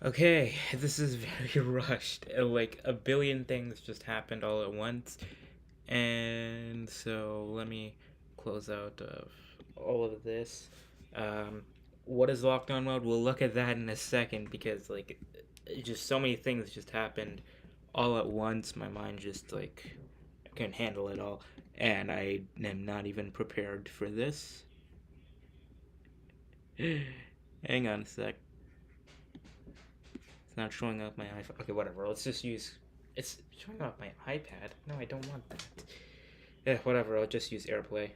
Okay, this is very rushed. Like a billion things just happened all at once, and so let me close out of all of this. Um, what is lockdown mode? We'll look at that in a second because just so many things just happened all at once. My mind just I couldn't handle it all, and I am not even prepared for this. Hang on a sec. It's not showing up my iPhone. Okay, whatever. Let's just use. It's showing up my iPad. No, I don't want that. Yeah, whatever. I'll just use AirPlay.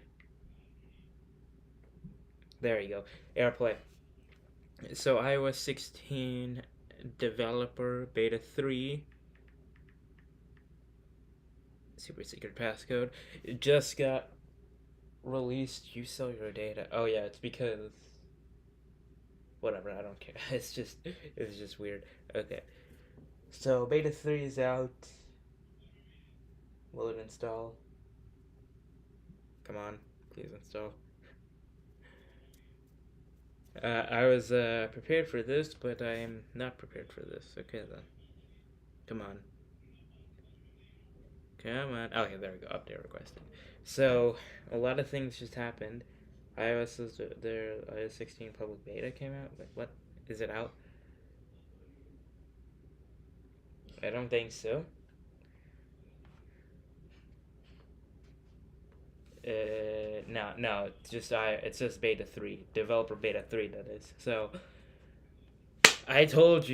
There you go. AirPlay. So iOS 16 developer beta 3 super secret passcode it just got released. You sell your data. Oh yeah, it's because whatever. I don't care. It's just weird. Okay. So beta 3 is out. Will it install? Come on, please install. I was prepared for this, but I am not prepared for this. Okay then. Come on. Come on. Okay, there we go. Update requested. So, a lot of things just happened. Their iOS 16 public beta came out. Like, what? Is it out? I don't think so. No, it's just beta 3. Developer beta 3, that is. So, I told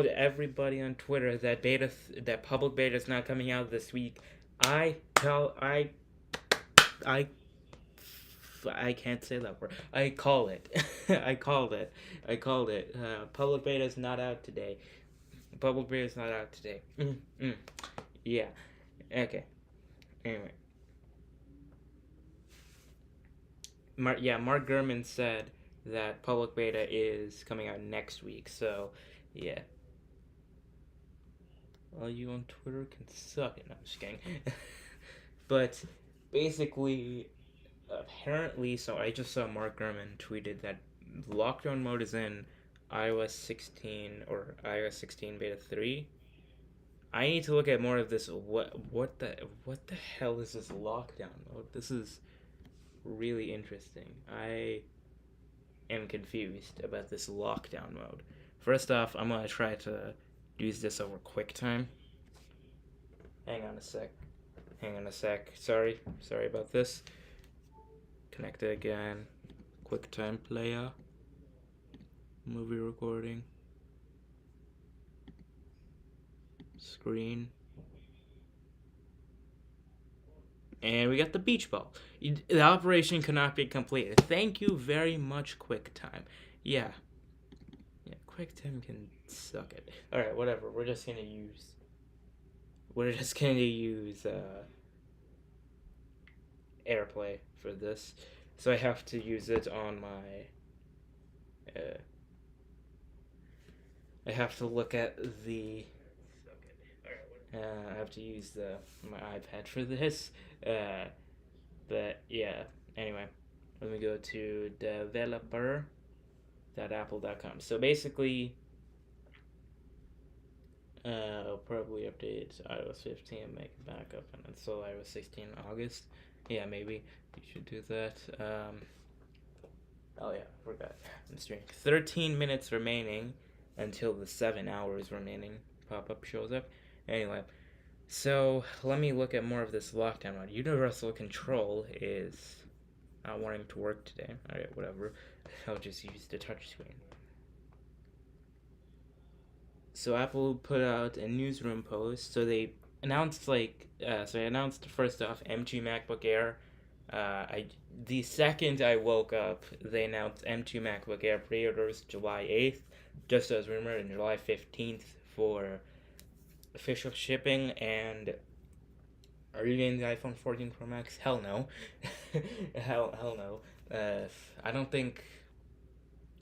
everybody on Twitter that that public beta is not coming out this week. I tell I I can't say that word. I call it. I called it. I called it. Public beta is not out today. Public beta is not out today. Yeah. Okay. Anyway, Mark Gurman said that public beta is coming out next week. So, yeah. All you on Twitter can suck it. No, I'm just kidding. But basically, apparently, so I just saw Mark Gurman tweeted that lockdown mode is in iOS 16 or iOS 16 beta 3. I need to look at more of this. What the hell is this lockdown mode? This is really interesting. I am confused about this lockdown mode. First off, I'm gonna try to use this over QuickTime. Hang on a sec. Hang on a sec. Sorry about this. Connect it again. QuickTime player. Movie recording. Screen. And we got the beach ball. The operation could not be completed. Thank you very much, QuickTime. Yeah. Yeah, QuickTime can suck it. Alright, whatever. We're just gonna use AirPlay for this. So I have to use it on uh, I have to look at the I have to use my iPad for this. Uh, but yeah. Anyway, let me go to developer.apple.com. So basically, I'll probably update iOS 15, make a backup, and install iOS 16 in August. Yeah, maybe you should do that. Oh yeah, forgot. I'm streaming. 13 minutes remaining until the 7 hours remaining pop up shows up. Anyway, so let me look at more of this lockdown mode. Universal control is not wanting to work today. Alright, whatever. I'll just use the touchscreen. So Apple put out a newsroom post. So they announced first off M2 MacBook Air. The second I woke up, they announced M2 MacBook Air pre-orders July 8th, just as rumored, and July 15th for official shipping. And are you getting the iPhone 14 Pro Max? Hell no. Hell no. I don't think.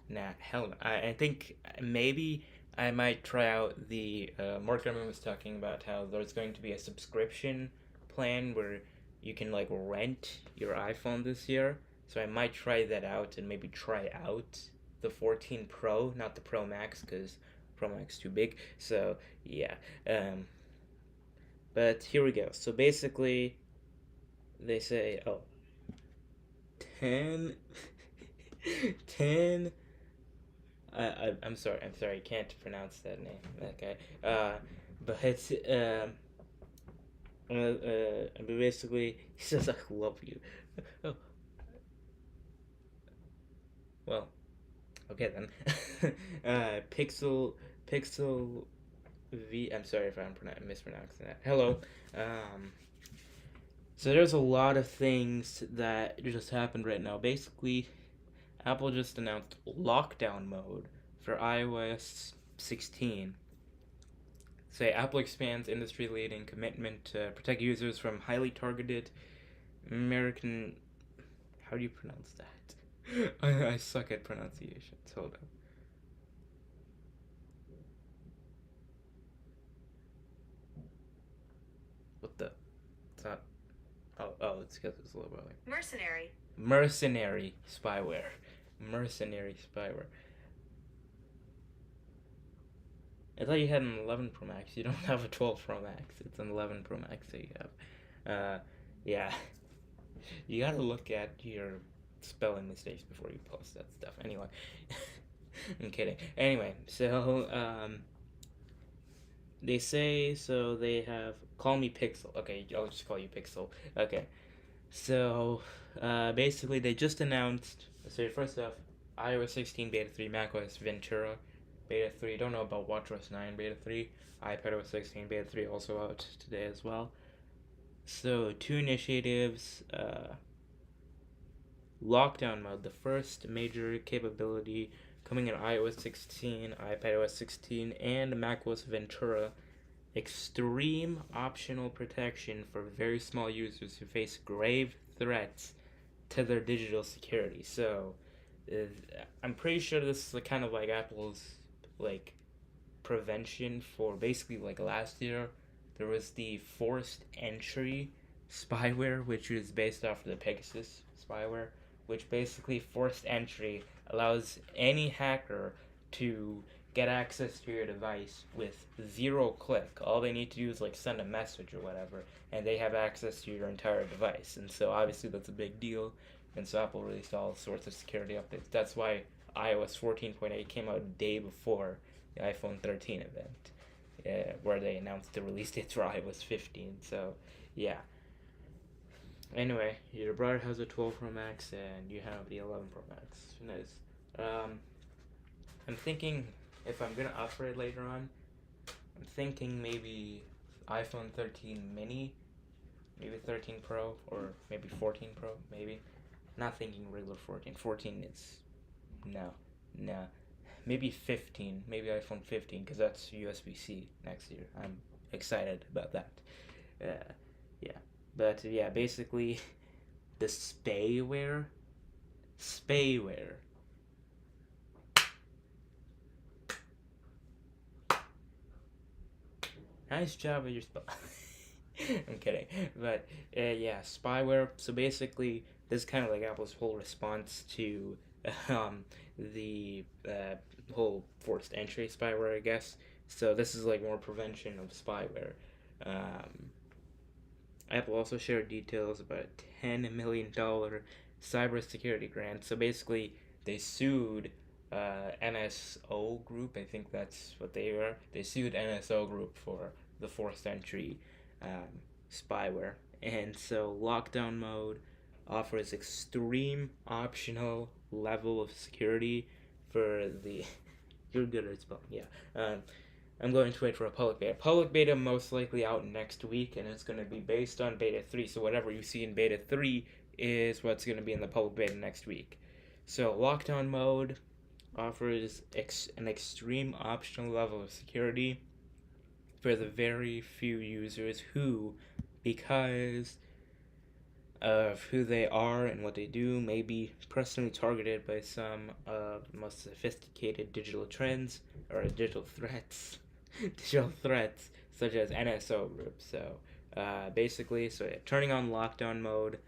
Nah, hell no. I think maybe I might try out the. Mark Gurman was talking about how there's going to be a subscription plan where you can like rent your iPhone this year. So I might try that out and maybe try out the 14 Pro, not the Pro Max, because Pro Max too big. So yeah, but here we go. So basically, they say, oh, 10, 10. I'm sorry. I can't pronounce that name. That guy. But basically, he says, "I love you." Oh, well, okay then. Pixel V. I'm sorry if I'm mispronouncing that. Hello. Um, so there's a lot of things that just happened right now. Basically, Apple just announced lockdown mode for iOS 16. Say Apple expands industry-leading commitment to protect users from highly targeted American. How do you pronounce that? I suck at pronunciations. Hold on. What the? It's not. Oh, it's because it's a little bit like mercenary spyware. Mercenary spyware. I thought you had an 11 Pro Max. You don't have a 12 Pro Max. It's an 11 Pro Max that you have. Yeah. You gotta look at your spelling mistakes before you post that stuff. Anyway. I'm kidding. Anyway, so, they say, so they have, call me Pixel. Okay, I'll just call you Pixel. Okay. So, basically, they just announced, so first off, iOS 16 Beta 3, macOS Ventura Beta 3. Don't know about WatchOS 9 Beta 3. iPadOS 16 Beta 3 also out today as well. So, two initiatives. Lockdown mode, the first major capability coming in iOS 16, iPadOS 16, and macOS Ventura. Extreme optional protection for very small users who face grave threats to their digital security. So, I'm pretty sure this is kind of like Apple's like prevention for basically like last year. There was the forced entry spyware, which was based off of the Pegasus spyware, which basically forced entry allows any hacker to get access to your device with 0 click. All they need to do is like send a message or whatever, and they have access to your entire device. And so obviously that's a big deal. And so Apple released all sorts of security updates. That's why iOS 14.8 came out a day before the iPhone 13 event, where they announced the release dates for iOS 15. So yeah. Anyway, your brother has a 12 Pro Max and you have the 11 Pro Max. Nice. I'm thinking if I'm gonna upgrade later on, I'm thinking maybe iPhone 13 mini, maybe 13 Pro, or maybe 14 Pro, maybe. Not thinking regular 14. 14 is no. Maybe 15, maybe iPhone 15, because that's USB-C next year. I'm excited about that. Yeah. But yeah, basically, the spyware. Nice job with your spell. I'm kidding, but yeah, spyware. So basically, this is kind of like Apple's whole response to the whole forced entry spyware, I guess. So this is like more prevention of spyware. Apple also shared details about a $10 million cybersecurity grant. So basically, they sued NSO Group. I think that's what they were. They sued NSO Group for the forced entry spyware. And so, lockdown mode offers extreme optional level of security for the. You're good at spelling, yeah. I'm going to wait for a public beta. Public beta most likely out next week, and it's going to be based on beta 3. So whatever you see in beta 3 is what's going to be in the public beta next week. So lockdown mode offers an extreme optional level of security for the very few users who, because of who they are and what they do, may be personally targeted by some of the most sophisticated digital trends or digital threats such as NSO groups. So basically, turning on lockdown mode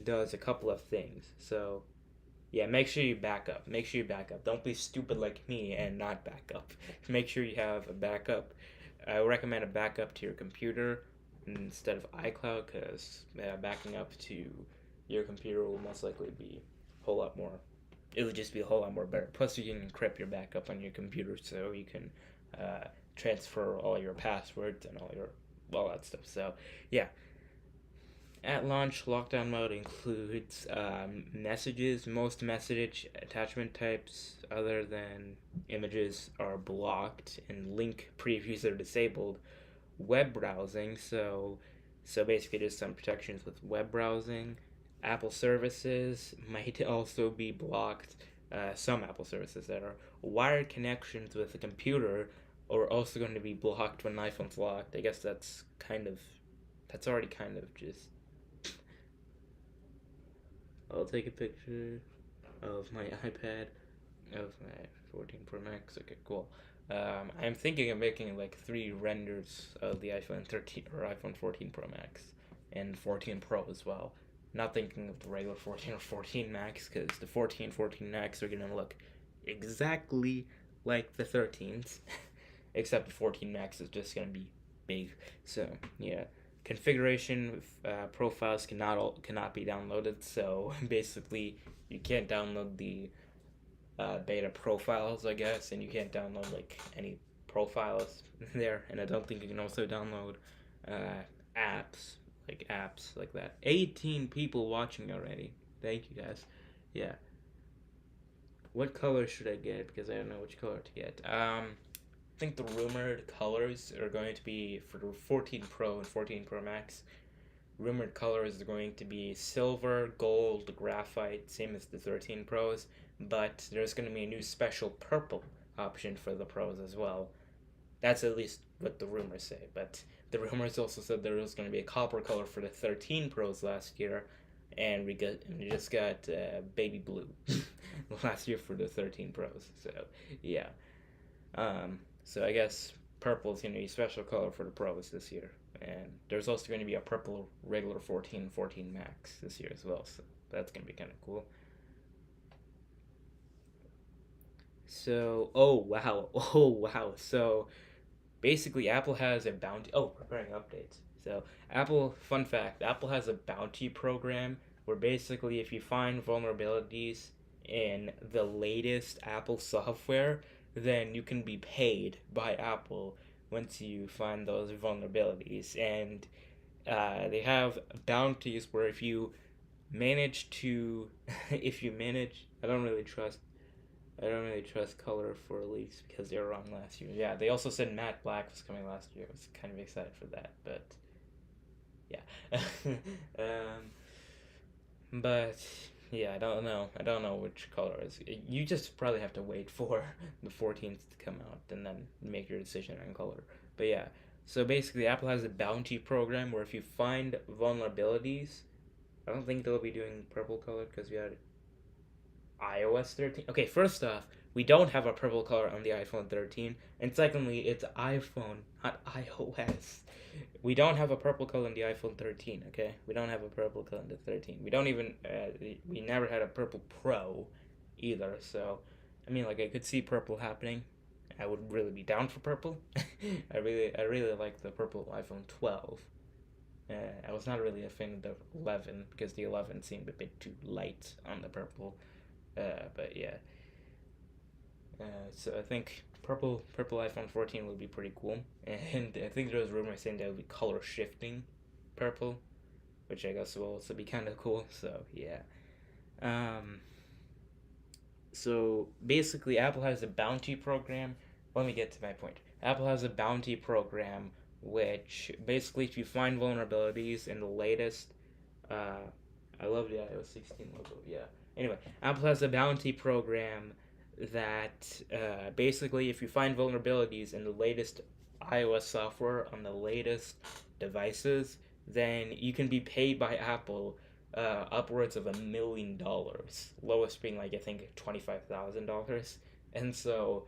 does a couple of things. So Yeah, make sure you back up. Make sure you back up. Don't be stupid like me and not back up. Make sure you have a backup. I would recommend a backup to your computer instead of iCloud because backing up to your computer will most likely be a whole lot more. It would just be a whole lot more better. Plus, you can encrypt your backup on your computer so you can transfer all your passwords and all that stuff. So, yeah, at launch, lockdown mode includes messages. Most message attachment types, other than images, are blocked, and link previews are disabled. Web browsing, so basically, there's some protections with web browsing. Apple services might also be blocked. Some Apple services that are wired connections with a computer are also going to be blocked when an iPhone's locked. I guess that's already kind of just. I'll take a picture of my iPad of my 14 Pro Max. Okay, cool. I'm thinking of making like 3 renders of the iPhone 13 or iPhone 14 Pro Max and 14 Pro as well. Not thinking of the regular 14 or 14 Max because the 14 14 Max are gonna look exactly like the 13s, except the 14 Max is just gonna be big. So yeah, configuration profiles cannot be downloaded. So basically, you can't download the beta profiles, I guess, and you can't download like any profiles there. And I don't think you can also download apps like that. 18 people watching already. Thank you guys. Yeah. What color should I get? Because I don't know which color to get. I think the rumored colors are going to be for the 14 Pro and 14 Pro Max. Rumored colors are going to be silver, gold, graphite, same as the 13 Pros, but there's going to be a new special purple option for the Pros as well. That's at least what the rumors say, but the rumors also said there was going to be a copper color for the 13 Pros last year, and we just got baby blue last year for the 13 Pros. So yeah, so I guess purple is going to be a special color for the Pros this year, and there's also going to be a purple regular 14 Max this year as well. So that's going to be kind of cool. So, oh wow, oh wow. So basically, Apple has a bounty. Oh, preparing updates. So, fun fact, Apple has a bounty program where basically, if you find vulnerabilities in the latest Apple software, then you can be paid by Apple once you find those vulnerabilities. And they have bounties where if you manage to, if you manage, I don't really trust color for leaks because they were wrong last year. Yeah, they also said matte black was coming last year. I was kind of excited for that, but yeah. But yeah, I don't know. I don't know which color is. You just probably have to wait for the 14th to come out and then make your decision on color. But yeah, so basically, Apple has a bounty program where if you find vulnerabilities, I don't think they'll be doing purple color because we had iOS 13. Okay, first off, we don't have a purple color on the iPhone 13, and secondly, it's iPhone, not iOS. We don't have a purple color in the iPhone 13. Okay, we don't have a purple color in the 13. We don't even we never had a purple Pro either. So, I mean, like I could see purple happening. I would really be down for purple. I really like the purple iPhone 12. I was not really a fan of the 11 because the 11 seemed a bit too light on the purple. But yeah. So I think purple iPhone 14 would be pretty cool, and I think there was rumors saying that would be color shifting purple, which I guess will also be kind of cool. So yeah. Um. So basically, Apple has a bounty program. Let me get to my point. Apple has a bounty program which basically, if you find vulnerabilities in the latest, uh, I love the iOS 16 logo. Yeah. Anyway, Apple has a bounty program that basically, if you find vulnerabilities in the latest iOS software on the latest devices, then you can be paid by Apple upwards of $1 million. Lowest being like I think $25,000, and so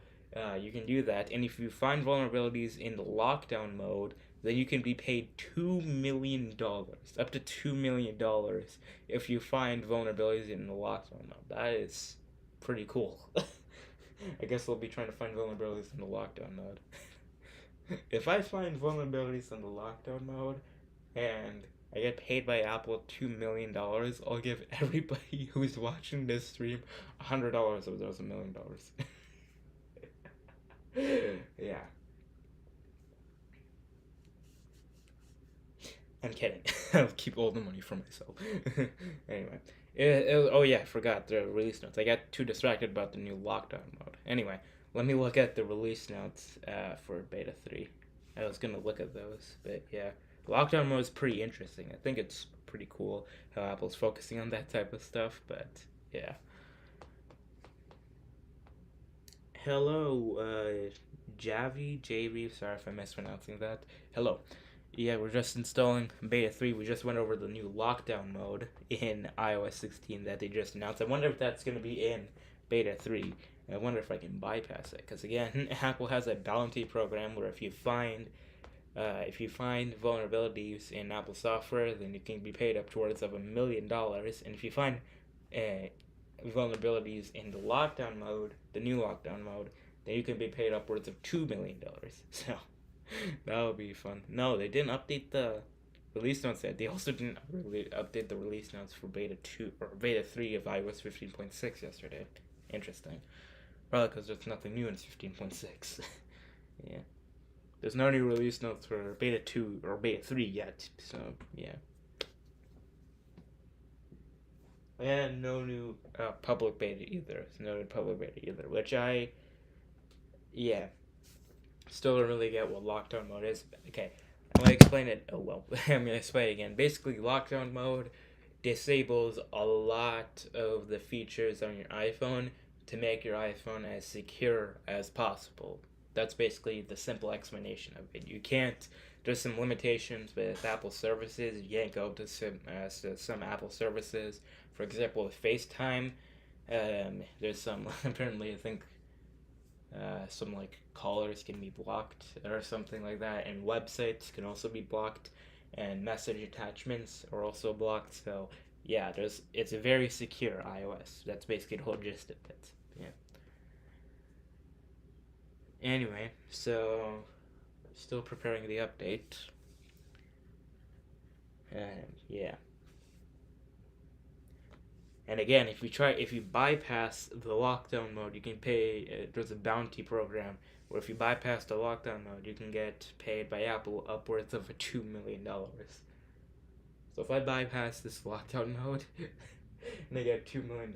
you can do that. And if you find vulnerabilities in the lockdown mode, then you can be paid $2 million, up to $2 million, if you find vulnerabilities in the lockdown mode. That is pretty cool. I guess we'll be trying to find vulnerabilities in the lockdown mode. If I find vulnerabilities in the lockdown mode and I get paid by Apple $2 million, I'll give everybody who's watching this stream $100 of those $1 million. Yeah, I'm kidding. I'll keep all the money for myself. Anyway, oh yeah, I forgot the release notes. I got too distracted about the new lockdown mode. Anyway, let me look at the release notes for Beta 3. I was gonna look at those, but yeah, lockdown mode is pretty interesting. I think it's pretty cool how Apple's focusing on that type of stuff. But yeah, hello, Javi, JV. Sorry if I'm mispronouncing that. Hello. Yeah, we're just installing Beta 3. We just went over the new lockdown mode in iOS 16 that they just announced. I wonder if that's going to be in Beta 3. I wonder if I can bypass it. Because, again, Apple has a bounty program where if you find vulnerabilities in Apple software, then you can be paid upwards of $1 million. And if you find vulnerabilities in the lockdown mode, the new lockdown mode, then you can be paid upwards of $2 million. So that would be fun. No, they didn't update the release notes yet. They also didn't really update the release notes for Beta 2 or Beta 3 of iOS 15.6 yesterday. Interesting. Probably because there's nothing new in 15.6. Yeah. There's no new release notes for Beta 2 or Beta 3 yet. So, yeah. And no new public beta either. No new public beta either. Yeah. Still don't really get what lockdown mode is. Okay, I'm gonna explain it. Oh well, I'm gonna explain it again. Basically, lockdown mode disables a lot of the features on your iPhone to make your iPhone as secure as possible. That's basically the simple explanation of it. You can't. There's some limitations with Apple services. You can't go to some Apple services. For example, with FaceTime, there's some apparently I think some like callers can be blocked or something like that, and websites can also be blocked, and message attachments are also blocked. So yeah, it's a very secure iOS. That's basically the whole gist of it. Yeah. Anyway, so still preparing the update, and yeah. And again, if you bypass the lockdown mode, you can pay. There's a bounty program where if you bypass the lockdown mode, you can get paid by Apple upwards of $2 million. So if I bypass this lockdown mode and I get $2 million,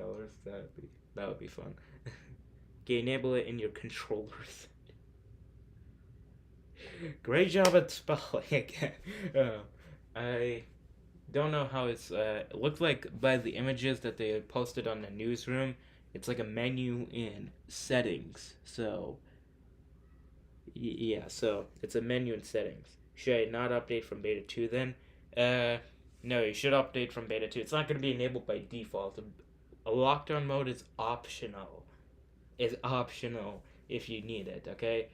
that would be fun. Okay, enable it in your controllers. Great job at spelling again. I don't know how it looked like by the images that they had posted on the newsroom. It's like a menu in settings. So yeah, so it's a menu in settings. Should I not update from beta 2 then? No, you should update from beta 2. It's not going to be enabled by default. A lockdown mode is optional. It's optional if you need it, okay?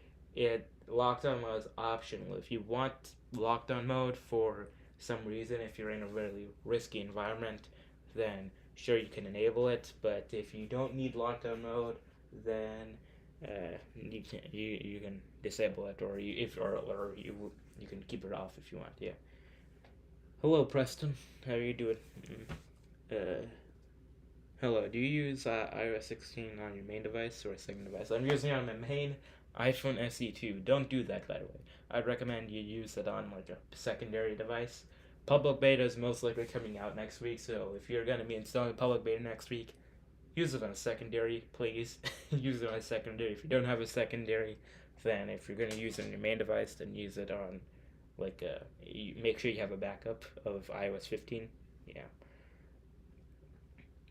Lockdown mode is optional. If you want lockdown mode for some reason, if you're in a really risky environment, then sure you can enable it. But if you don't need lockdown mode, then you can disable it, or you can keep it off if you want. Yeah. Hello, Preston. How are you doing? Hello. Do you use iOS 16 on your main device or a second device? I'm using it on my main iPhone SE2. Don't do that, by the way. I'd recommend you use it on like a secondary device. Public beta is most likely coming out next week, so if you're going to be installing public beta next week, use it on a secondary, please. Use it on a secondary. If you don't have a secondary, then if you're going to use it on your main device, then use it on make sure you have a backup of iOS 15. Yeah.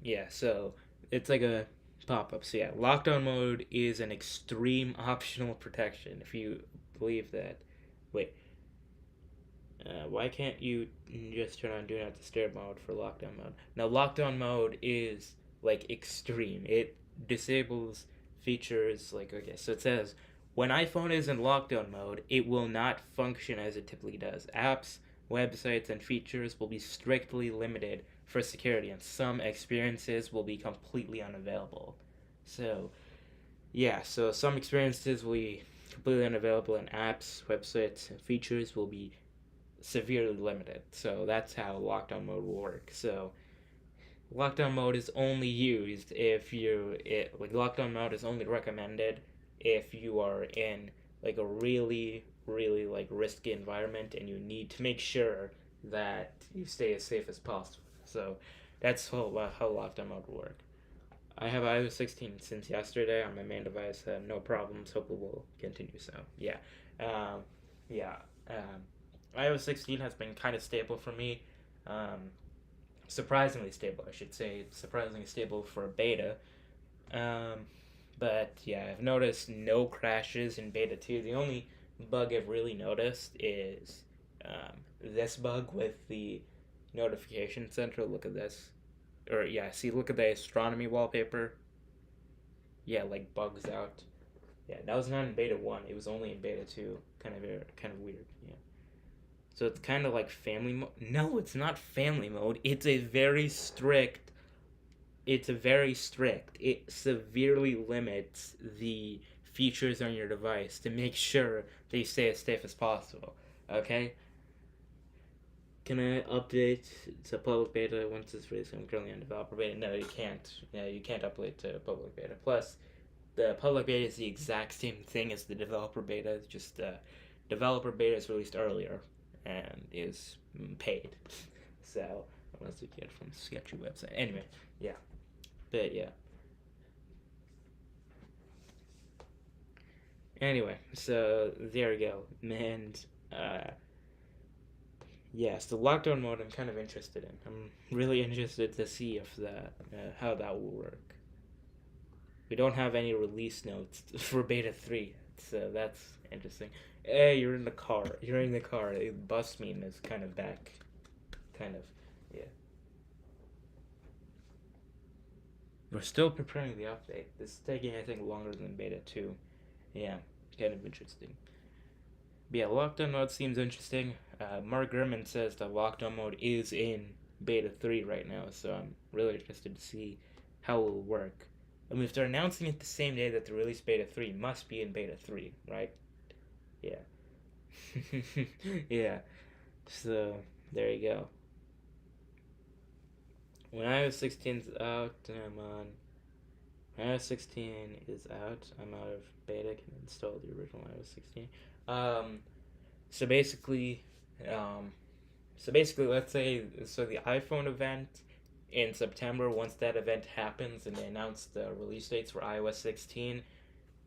Yeah, so it's like a pop-up. So yeah, lockdown mode is an extreme optional protection. If you believe that, wait, why can't you just turn on Do Not Disturb mode for lockdown mode? Now, lockdown mode is like extreme. It disables features like, okay, so it says When iPhone is in lockdown mode, it will not function as it typically does. Apps, websites, and features will be strictly limited for security, and some experiences will be completely unavailable. So, yeah, so some experiences will be completely unavailable, and apps, websites, and features will be severely limited. So that's how lockdown mode will work. So lockdown mode is only used if like lockdown mode is only recommended if you are in like a really like risky environment and you need to make sure that you stay as safe as possible. So that's how lockdown mode will work. I have iOS 16 since yesterday on my main device. No problems. Hope it will continue. So yeah, um, yeah. Um, iOS 16 has been kind of stable for me. Um, Surprisingly stable, I should say. Surprisingly stable for beta. Um, but yeah, I've noticed no crashes in beta 2. The only bug I've really noticed is this bug with the notification center. Look at this. Or yeah, see, look at the astronomy wallpaper. Yeah, like bugs out. Yeah, that was not in beta 1. It was only in beta 2. Kind of weird. Yeah. So it's kind of like family mode. No, it's not family mode. It's a very strict. It severely limits the features on your device to make sure they stay as safe as possible. Okay? Can I update to public beta once it's released? I'm currently on developer beta. No, you can't. Yeah, you can't update to public beta. Plus, the public beta is the exact same thing as the developer beta. It's just developer beta is released earlier and is paid. So unless you get it from the sketchy website. Anyway, yeah. But yeah. Anyway, so there we go. And yes, the lockdown mode I'm kind of interested in. I'm really interested to see if that how that will work. We don't have any release notes for beta 3, so that's interesting. Hey, you're in the car. You're in the car. The bus meme is kind of back. Kind of. Yeah. We're still preparing the update. This is taking, I think, longer than beta 2. Yeah, kind of interesting. But yeah, lockdown mode seems interesting. Mark Gurman says that lockdown mode is in beta 3 right now, so I'm really interested to see how it will work. I mean, if they're announcing it the same day that they release beta 3, must be in beta 3, right? Yeah. Yeah. So, there you go. When iOS 16 is out, I'm on. When iOS 16 is out, I'm out of beta. Can install the original iOS 16. Um, so basically, um, let's say the iPhone event in September. Once that event happens and they announce the release dates for iOS 16,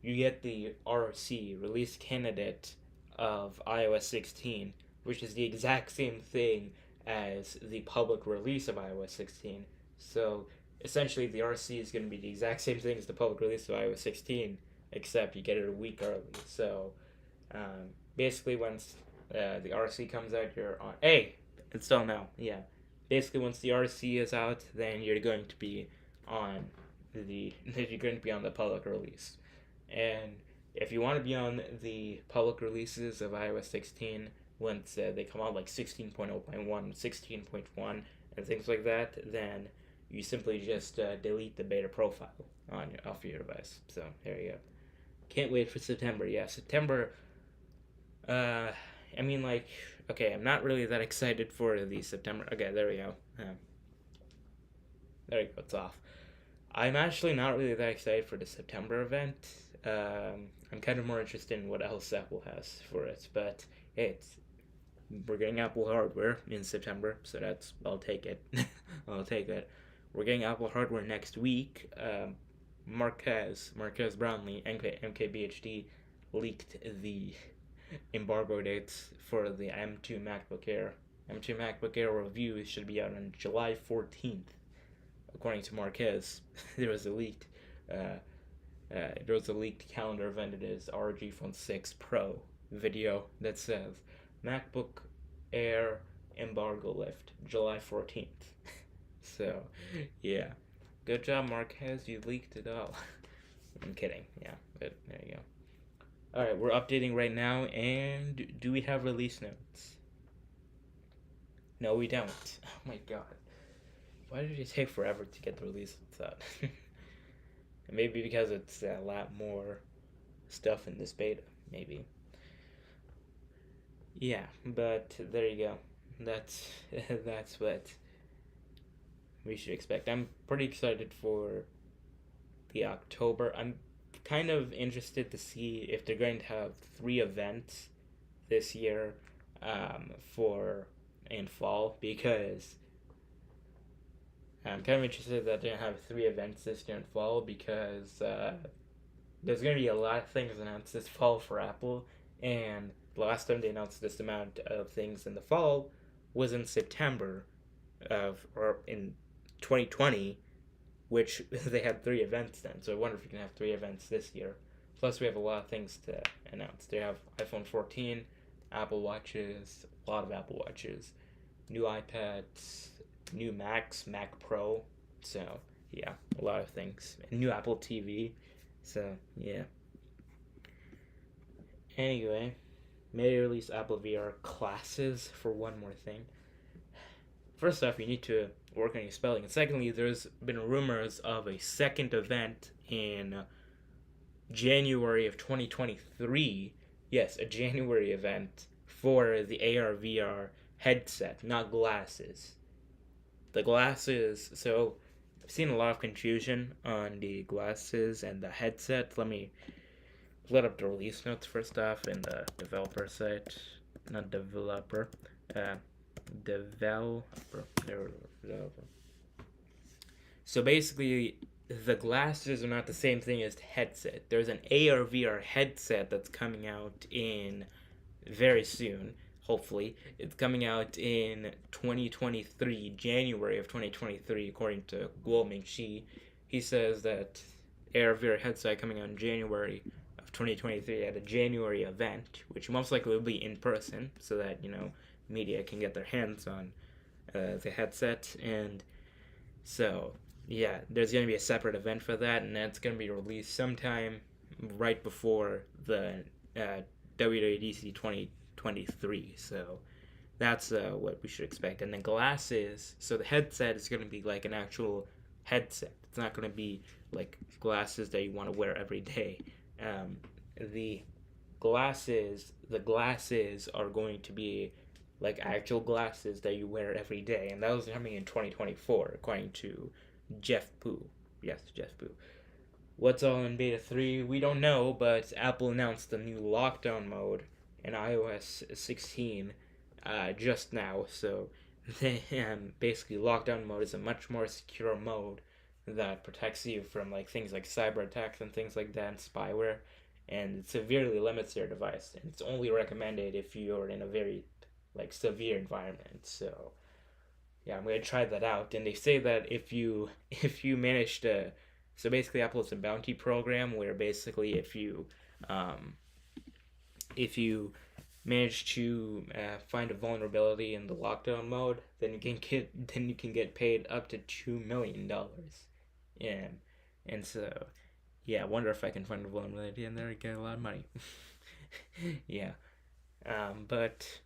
you get the RC release candidate of iOS 16, which is the exact same thing as the public release of iOS 16. So essentially, the RC is going to be the exact same thing as the public release of iOS 16, except you get it a week early. So basically, once the RC comes out, you're on. Hey, install now. Yeah. Basically, once the RC is out, then you're going to be on you're going to be on the public release. And if you want to be on the public releases of iOS 16, once they come out like 16.0.1, 16.1, and things like that, then you simply just delete the beta profile off your device. So there you go. Can't wait for September. Yeah, September. I mean, like, okay, I'm not really that excited for the September. Okay, there we go. There you go. It's off. I'm actually not really that excited for the September event. I'm kind of more interested in what else Apple has for it. But hey, we're getting Apple hardware in September, so I'll take it. I'll take it. We're getting Apple hardware next week. Marquez Brownlee, MKBHD, leaked the embargo dates for the M2 MacBook Air. M2 MacBook Air review should be out on July 14th, according to Marquez. There was a leaked calendar event. It is ROG Phone 6 Pro video that says MacBook Air embargo lift July 14th. So, yeah. Good job, Marquez. You leaked it all. I'm kidding. Yeah, but there you go. All right, we're updating right now, and do we have release notes? No, we don't. Oh my god. Why did it take forever to get the release notes out? Maybe because it's a lot more stuff in this beta, maybe. Yeah, but there you go. That's that's what we should expect. I'm pretty excited for the October. I'm kind of interested to see if they're going to have 3 events this year for in fall, because I'm kind of interested that they're going to have 3 events this year in fall, because there's going to be a lot of things announced this fall for Apple, and the last time they announced this amount of things in the fall was in September or in 2020, which they had 3 events then. So I wonder if we can have 3 events this year. Plus, we have a lot of things to announce. They have iPhone 14, Apple Watches, a lot of Apple Watches, new iPads, new Macs, Mac Pro. So yeah, a lot of things. And new Apple TV. So yeah. Anyway, may release Apple VR classes for one more thing. First off, you need to work on your spelling. And secondly, there's been rumors of a second event in January of 2023. Yes, a January event for the AR VR headset, not glasses. The glasses, so I've seen a lot of confusion on the glasses and the headset. Let me let up the release notes first off in the developer site. Not developer. Uh, developer. So basically, the glasses are not the same thing as the headset. There's an AR VR headset that's coming out in very soon. Hopefully, it's coming out in 2023, January of 2023, according to Guo Mingxi. He says that AR VR headset coming out in January of 2023 at a January event, which most likely will be in person, so that media can get their hands on the headset. And so yeah, there's going to be a separate event for that, and that's going to be released sometime right before the WWDC 2023. So that's what we should expect. And then glasses, so the headset is going to be like an actual headset. It's not going to be like glasses that you want to wear every day. The glasses are going to be like actual glasses that you wear every day, and that was coming in 2024, according to Jeff Poo. Yes, Jeff Poo. What's all in beta 3? We don't know, but Apple announced the new lockdown mode in iOS 16 just now. So basically, lockdown mode is a much more secure mode that protects you from like things like cyber attacks and things like that, and spyware, and it severely limits your device. And it's only recommended if you're in a very like severe environment. So yeah, I'm gonna try that out. And they say that if you manage to, so basically Apple has a bounty program where basically if you manage to find a vulnerability in the lockdown mode, then you can get paid up to $2 million. And so yeah, I wonder if I can find a vulnerability in there and get a lot of money. Yeah, but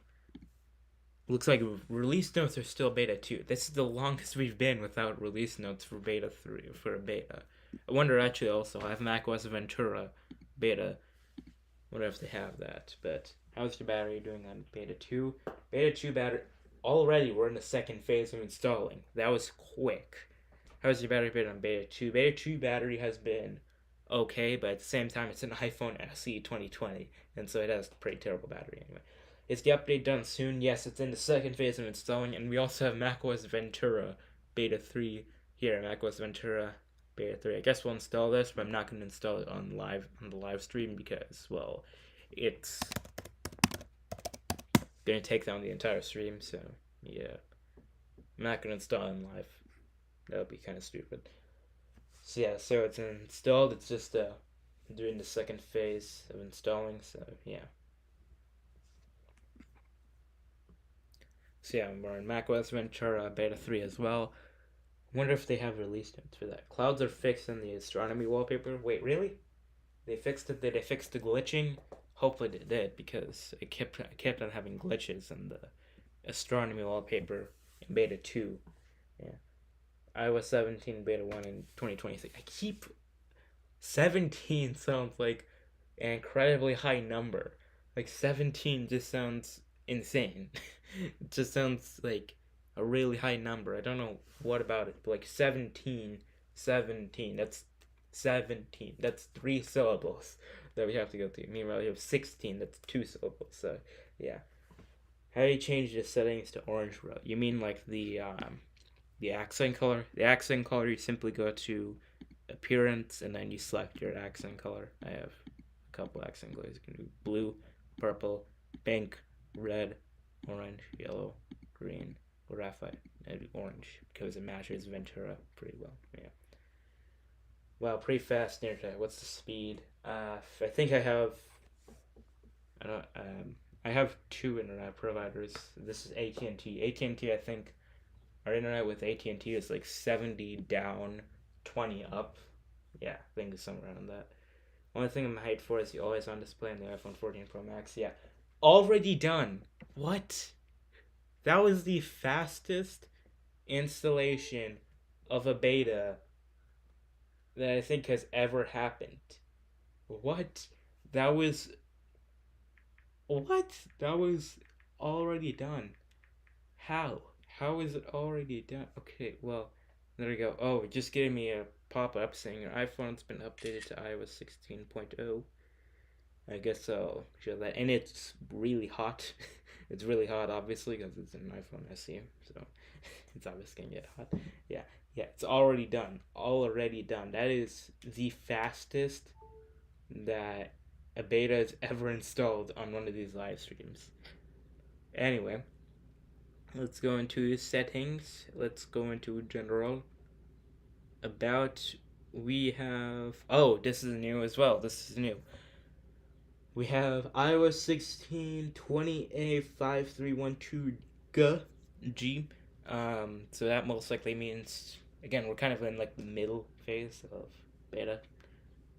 looks like release notes are still beta 2. This is the longest we've been without release notes for beta 3, for a beta. I wonder actually also, I have macOS Ventura beta. I wonder if they have that. But how's your battery doing on beta 2? Beta 2 battery, already we're in the second phase of installing. That was quick. How's your battery been on beta 2? Beta 2 battery has been okay, but at the same time it's an iPhone SE 2020, and so it has pretty terrible battery anyway. Is the update done soon? Yes, it's in the second phase of installing, and we also have macOS Ventura Beta 3 here. macOS Ventura Beta 3. I guess we'll install this, but I'm not going to install it on the live stream because, well, it's going to take down the entire stream. So yeah, I'm not going to install it in live. That would be kind of stupid. So yeah, so it's installed. It's just doing the second phase of installing. So yeah. So yeah, we're in macOS Ventura Beta 3 as well. Wonder if they have release notes for that. Clouds are fixed in the astronomy wallpaper. Wait, really? They fixed it? Did they fix the glitching? Hopefully they did, because it kept on having glitches in the astronomy wallpaper in beta 2. Yeah. iOS 17 beta 1 in 2023. I keep 17 sounds like an incredibly high number. Like 17 just sounds insane. It just sounds like a really high number. I don't know what about it, but like 17, 17. That's 17. That's 3 syllables that we have to go through. Meanwhile, you have 16. That's 2 syllables. So, yeah. How do you change the settings to orange row? You mean like the accent color? The accent color, you simply go to appearance and then you select your accent color. I have a couple accent colors. You can do blue, purple, pink, red, orange, yellow, green, graphite, and orange because it matches Ventura pretty well. Yeah. Wow, pretty fast internet. What's the speed? I think I have. I don't. I have two internet providers. This is AT&T. AT&T. I think our internet with AT&T is like 70 down, 20 up. Yeah, I think it's somewhere around that. Only thing I'm hyped for is the always on display on the iPhone 14 Pro Max. Yeah, already done. What? That was the fastest installation of a beta that I think has ever happened. What? That was what? That was already done. How? How is it already done? Okay, well, there we go. Oh, it just gave me a pop-up saying your iPhone's been updated to iOS 16.0. I guess I'll show that. And it's really hot. It's really hot, obviously, because it's an iPhone SE, so it's obviously gonna get hot. Yeah, yeah, it's already done. Already done. That is the fastest that a beta is ever installed on one of these live streams. Anyway, let's go into settings. Let's go into general. About, we have, oh, this is new as well. This is new. We have iOS 16 20A5312G. G. So that most likely means, again, we're kind of in like the middle phase of beta.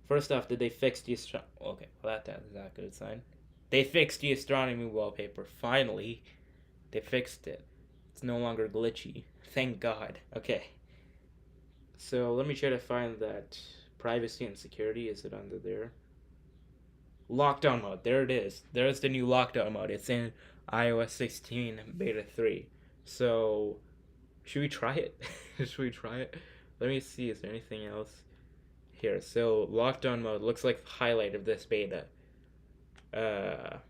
First off, did they fix the okay, well that's not a good sign. They fixed the astronomy wallpaper. Finally, they fixed it. It's no longer glitchy. Thank God. Okay. So let me try to find that privacy and security. Is it under there? Lockdown mode. There it is. There's the new lockdown mode. It's in iOS 16 beta 3. So, should we try it? Should we try it? Let me see. Is there anything else here? So, lockdown mode looks like the highlight of this beta. Let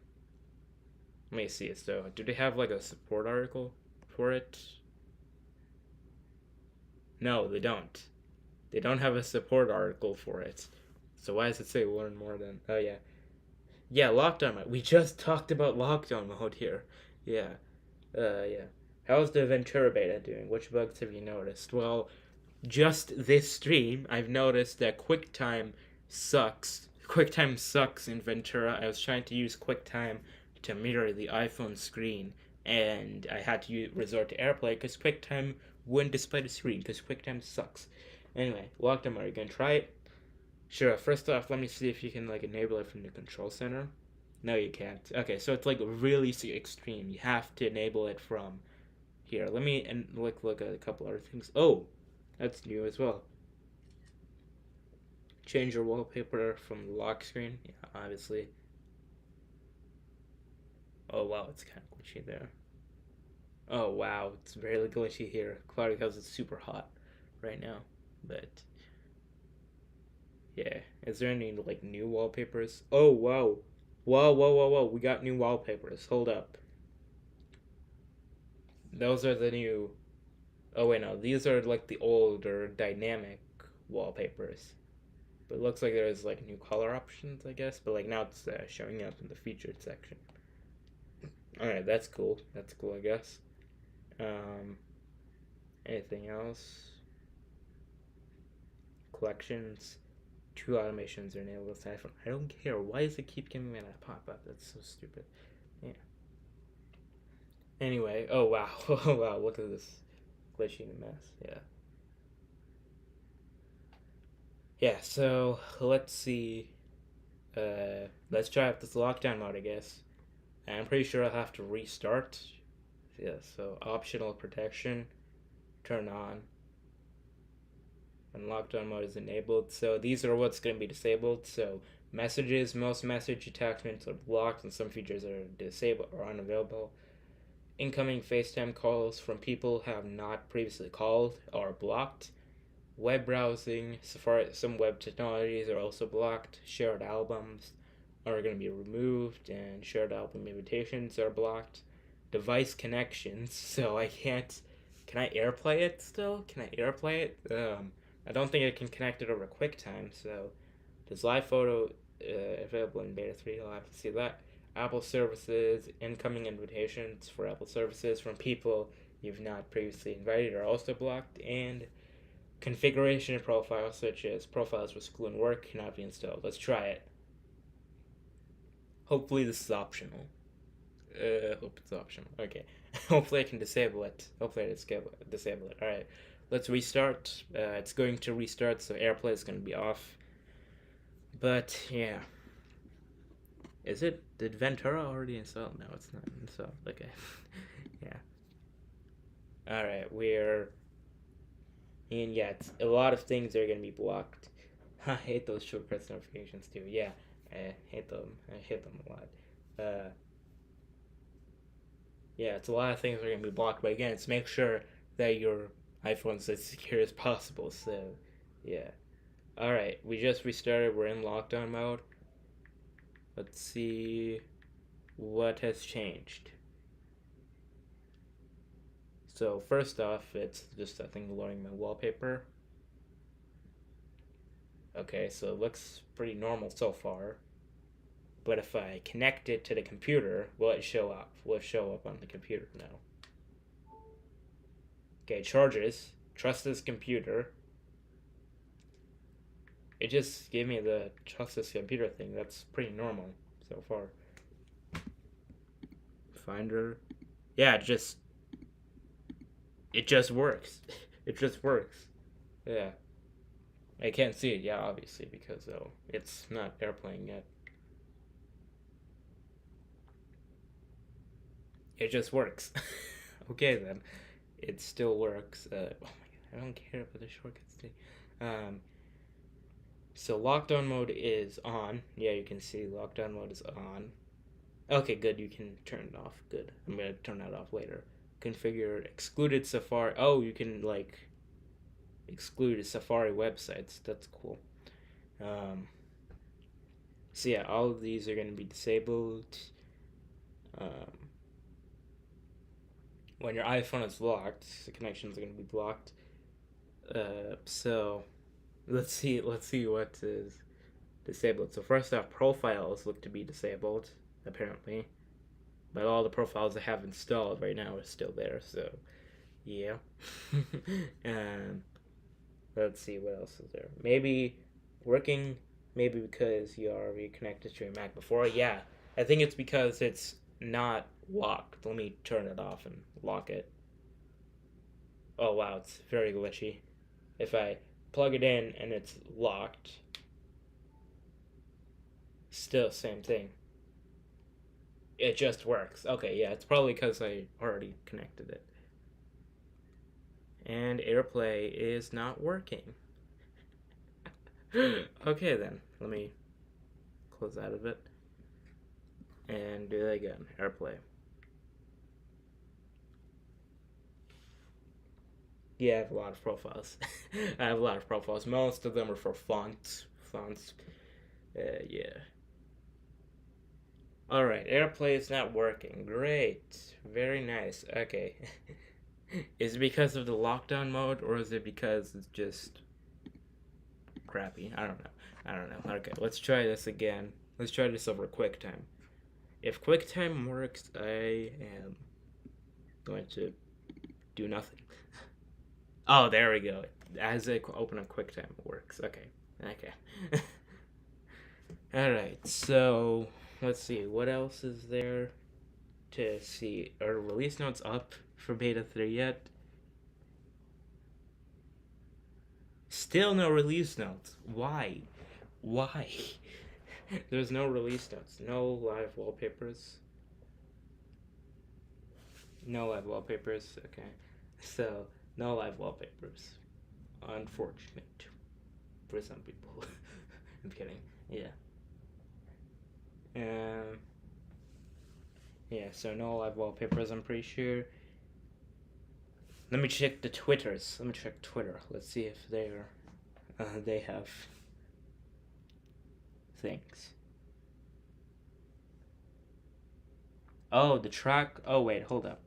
me see. So, do they have like a support article for it? No, they don't. They don't have a support article for it. So why does it say learn more than? Oh yeah, yeah, lockdown mode. We just talked about lockdown mode here. Yeah, yeah. How's the Ventura beta doing? Which bugs have you noticed? Well, just this stream, I've noticed that QuickTime sucks. QuickTime sucks in Ventura. I was trying to use QuickTime to mirror the iPhone screen, and I had to resort to AirPlay because QuickTime wouldn't display the screen because QuickTime sucks. Anyway, lockdown mode. Are you gonna try it? Sure. First off, let me see if you can like enable it from the control center. No, you can't. Okay, so it's like really extreme. You have to enable it from here. Let me and look at a couple other things. Oh, that's new as well. Change your wallpaper from the lock screen. Yeah, obviously. Oh wow, it's kind of glitchy there. Oh wow, it's very glitchy here. Cloudy because it's super hot right now. But yeah, is there any like new wallpapers? Oh wow, whoa! We got new wallpapers. Hold up, those are the new. Oh wait, no, these are like the older dynamic wallpapers. But it looks like there's like new color options, I guess. But like now it's showing up in the featured section. All right, that's cool. That's cool, I guess. Um, anything else? Collections. Two automations are enabled with iPhone. I don't care. Why does it keep giving me that pop-up? That's so stupid. Yeah. Anyway, oh wow. Oh wow, look at this glitchy mess. Yeah. Yeah, so let's see. Let's try out this lockdown mode, I guess. I'm pretty sure I'll have to restart. Yeah, so optional protection, turn on, and lockdown mode is enabled. So these are what's going to be disabled. So messages, most message attachments are blocked, and some features are disabled or unavailable. Incoming FaceTime calls from people who have not previously called are blocked. Web browsing, Safari, some web technologies are also blocked. Shared albums are going to be removed, and shared album invitations are blocked. Device connections, so I can't. Can I AirPlay it still? Can I AirPlay it? I don't think I can connect it over QuickTime, so does live photo available in beta 3? I'll have to see that. Apple services, incoming invitations for Apple services from people you've not previously invited are also blocked, and configuration profiles such as profiles for school and work cannot be installed. Let's try it. Hopefully this is optional. Hope it's optional. Okay. Hopefully I can disable it. Hopefully I disable it. Alright. Let's restart. It's going to restart, so AirPlay is going to be off. But, yeah. Is it? Did Ventura already install? No, it's not installed. Okay. Yeah. Alright, we're... And yeah, a lot of things are going to be blocked. I hate those shortcuts notifications too. Yeah, I hate them. I hate them a lot. Yeah, it's a lot of things are going to be blocked. But again, it's make sure that your iPhone's as secure as possible. So, yeah. Alright, we just restarted. We're in lockdown mode. Let's see what has changed. So first off, it's just I think loading my wallpaper. Okay, so it looks pretty normal so far. But if I connect it to the computer, will it show up? Will it show up on the computer now? Okay, charges. Trust this computer. It just gave me the trust this computer thing. That's pretty normal so far. Finder. Yeah, it just works. It just works. Yeah. I can't see it, yeah, obviously, because it's not airplaying yet. It just works. Okay, then. It still works. Oh my god, I don't care about the shortcuts thing. So lockdown mode is on. Yeah, you can see lockdown mode is on. Okay, good. You can turn it off. Good. I'm gonna turn that off later. Configure excluded Safari. Oh, you can like exclude Safari websites. That's cool. So yeah, all of these are gonna be disabled. When your iPhone is locked, the connections are gonna be blocked. So let's see what is disabled. So first off, profiles look to be disabled apparently. But all the profiles I have installed right now are still there, so yeah. And let's see what else is there. Maybe working, maybe because you already connected to your Mac before. Yeah, I think it's because it's not locked. Let me turn it off and lock it. Oh wow, it's very glitchy. If I plug it in and it's locked, still same thing. It just works. Okay, yeah, it's probably because I already connected it. And AirPlay is not working. Okay, then. Let me close out of it. And do that again. AirPlay. Yeah, I have a lot of profiles. I have a lot of profiles. Most of them are for fonts. Yeah. Alright, AirPlay is not working. Great. Very nice. Okay. Is it because of the lockdown mode, or is it because it's just crappy? I don't know. Okay, let's try this again. Let's try this over QuickTime. If QuickTime works, I am going to do nothing. Oh, there we go. As I open up QuickTime, it works. Okay. Alright, so let's see. What else is there to see? Are release notes up for beta 3 yet? Still no release notes. Why? There's no release notes, no live wallpapers. No live wallpapers. Okay, so no live wallpapers. Unfortunate for some people. I'm kidding. Yeah. Um. Yeah. So no live wallpapers. I'm pretty sure. Let me check the Twitters. Let me check Twitter. Let's see if they have things. Oh, the track. Oh wait, hold up.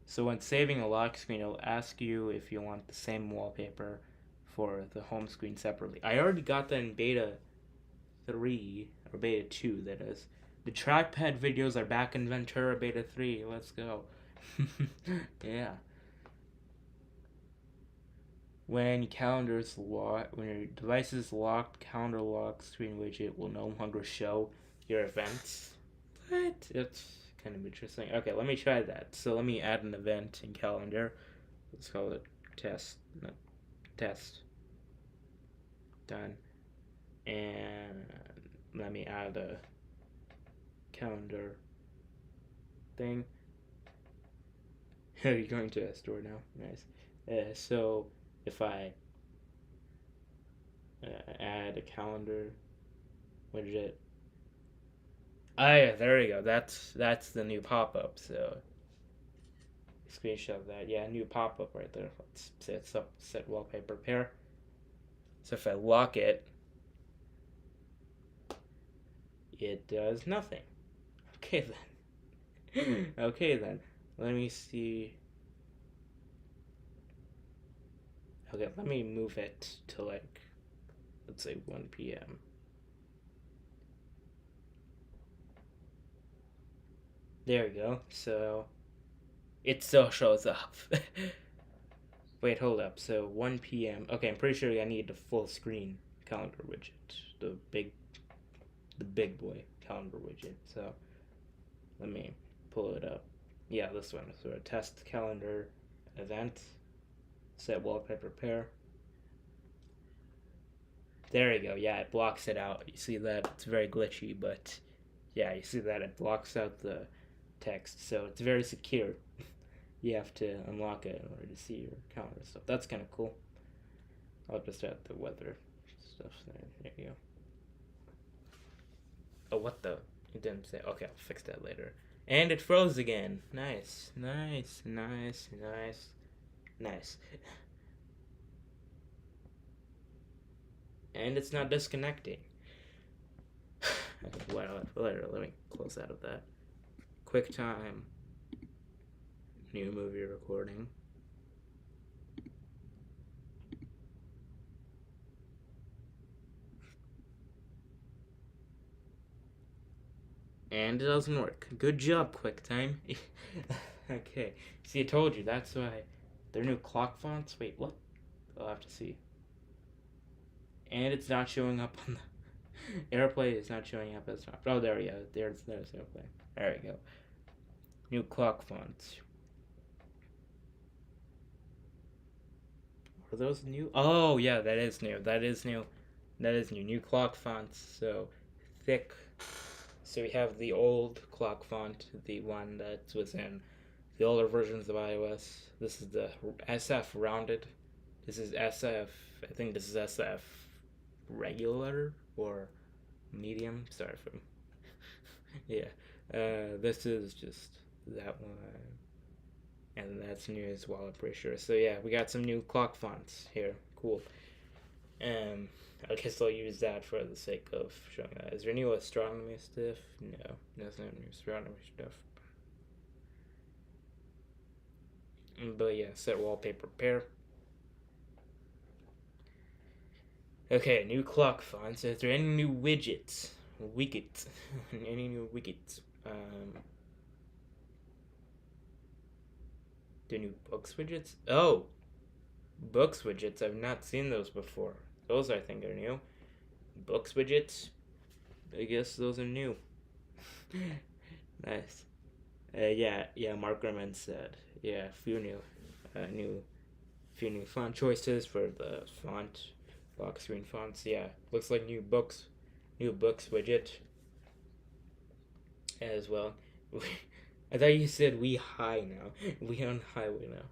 So when saving a lock screen, it'll ask you if you want the same wallpaper for the home screen separately. I already got that in beta 3, or beta 2, that is. The trackpad videos are back in Ventura beta 3. Let's go. Yeah. When your device is locked, calendar lock screen widget will no longer show your events. What? It's kind of interesting. Okay, let me try that. So let me add an event in calendar. Let's call it test. No, test. Done. And let me add a calendar thing. You're going to a store now. Nice. So if I add a calendar widget. Ah, yeah, there we go. That's the new pop-up. So screenshot that. Yeah, new pop-up right there. Let's say it's up. Set wallpaper pair. So if I lock it, it does nothing. Okay then. Okay then. Let me see. Okay, let me move it to like, let's say 1 p.m. There we go. So it still shows up. Wait, hold up. So 1 p.m. Okay, I'm pretty sure I need the full screen calendar widget, the big boy calendar widget. So let me pull it up. Yeah, this one. So a test calendar event. Set wallpaper pair. There you go. Yeah, it blocks it out. You see that? It's very glitchy, but yeah, you see that it blocks out the text. So it's very secure. You have to unlock it in order to see your calendar stuff. That's kind of cool. I'll just add the weather stuff there. There you go. Oh, what the? It didn't say. Okay, I'll fix that later. And it froze again. Nice, nice, nice, nice, nice. And it's not disconnecting. Okay, well, later, let me close out of that. QuickTime. New movie recording. And it doesn't work. Good job, QuickTime. Okay. See, I told you. That's why. Their new clock fonts. Wait, what? I'll have to see. And it's not showing up on the AirPlay. Is not showing up as top. Oh, there we go. There's AirPlay. There we go. New clock fonts. Are those new? Oh, yeah, that is new. That is new. That is new. New clock fonts. So thick. So we have the old clock font, the one that was in the older versions of iOS. This is the SF rounded. This is SF. I think this is SF regular or medium. Sorry for. Yeah. This is just that one. And that's new as well, I'm pretty sure. So yeah, we got some new clock fonts here. Cool. I guess I'll use that for the sake of showing that. Is there new astronomy stuff? No, there's no new astronomy stuff. But yeah, set wallpaper pair. Okay, new clock fonts. Is there any new widgets? Widgets. Any new widgets? The new books widgets? Oh, books widgets. I've not seen those before. Those I think are new. Books widgets. I guess those are new. Nice. Yeah. Mark Gurman said, few new font choices for the font Lock screen fonts. Yeah, looks like new books widget as well. I thought you said we high now. We on highway now.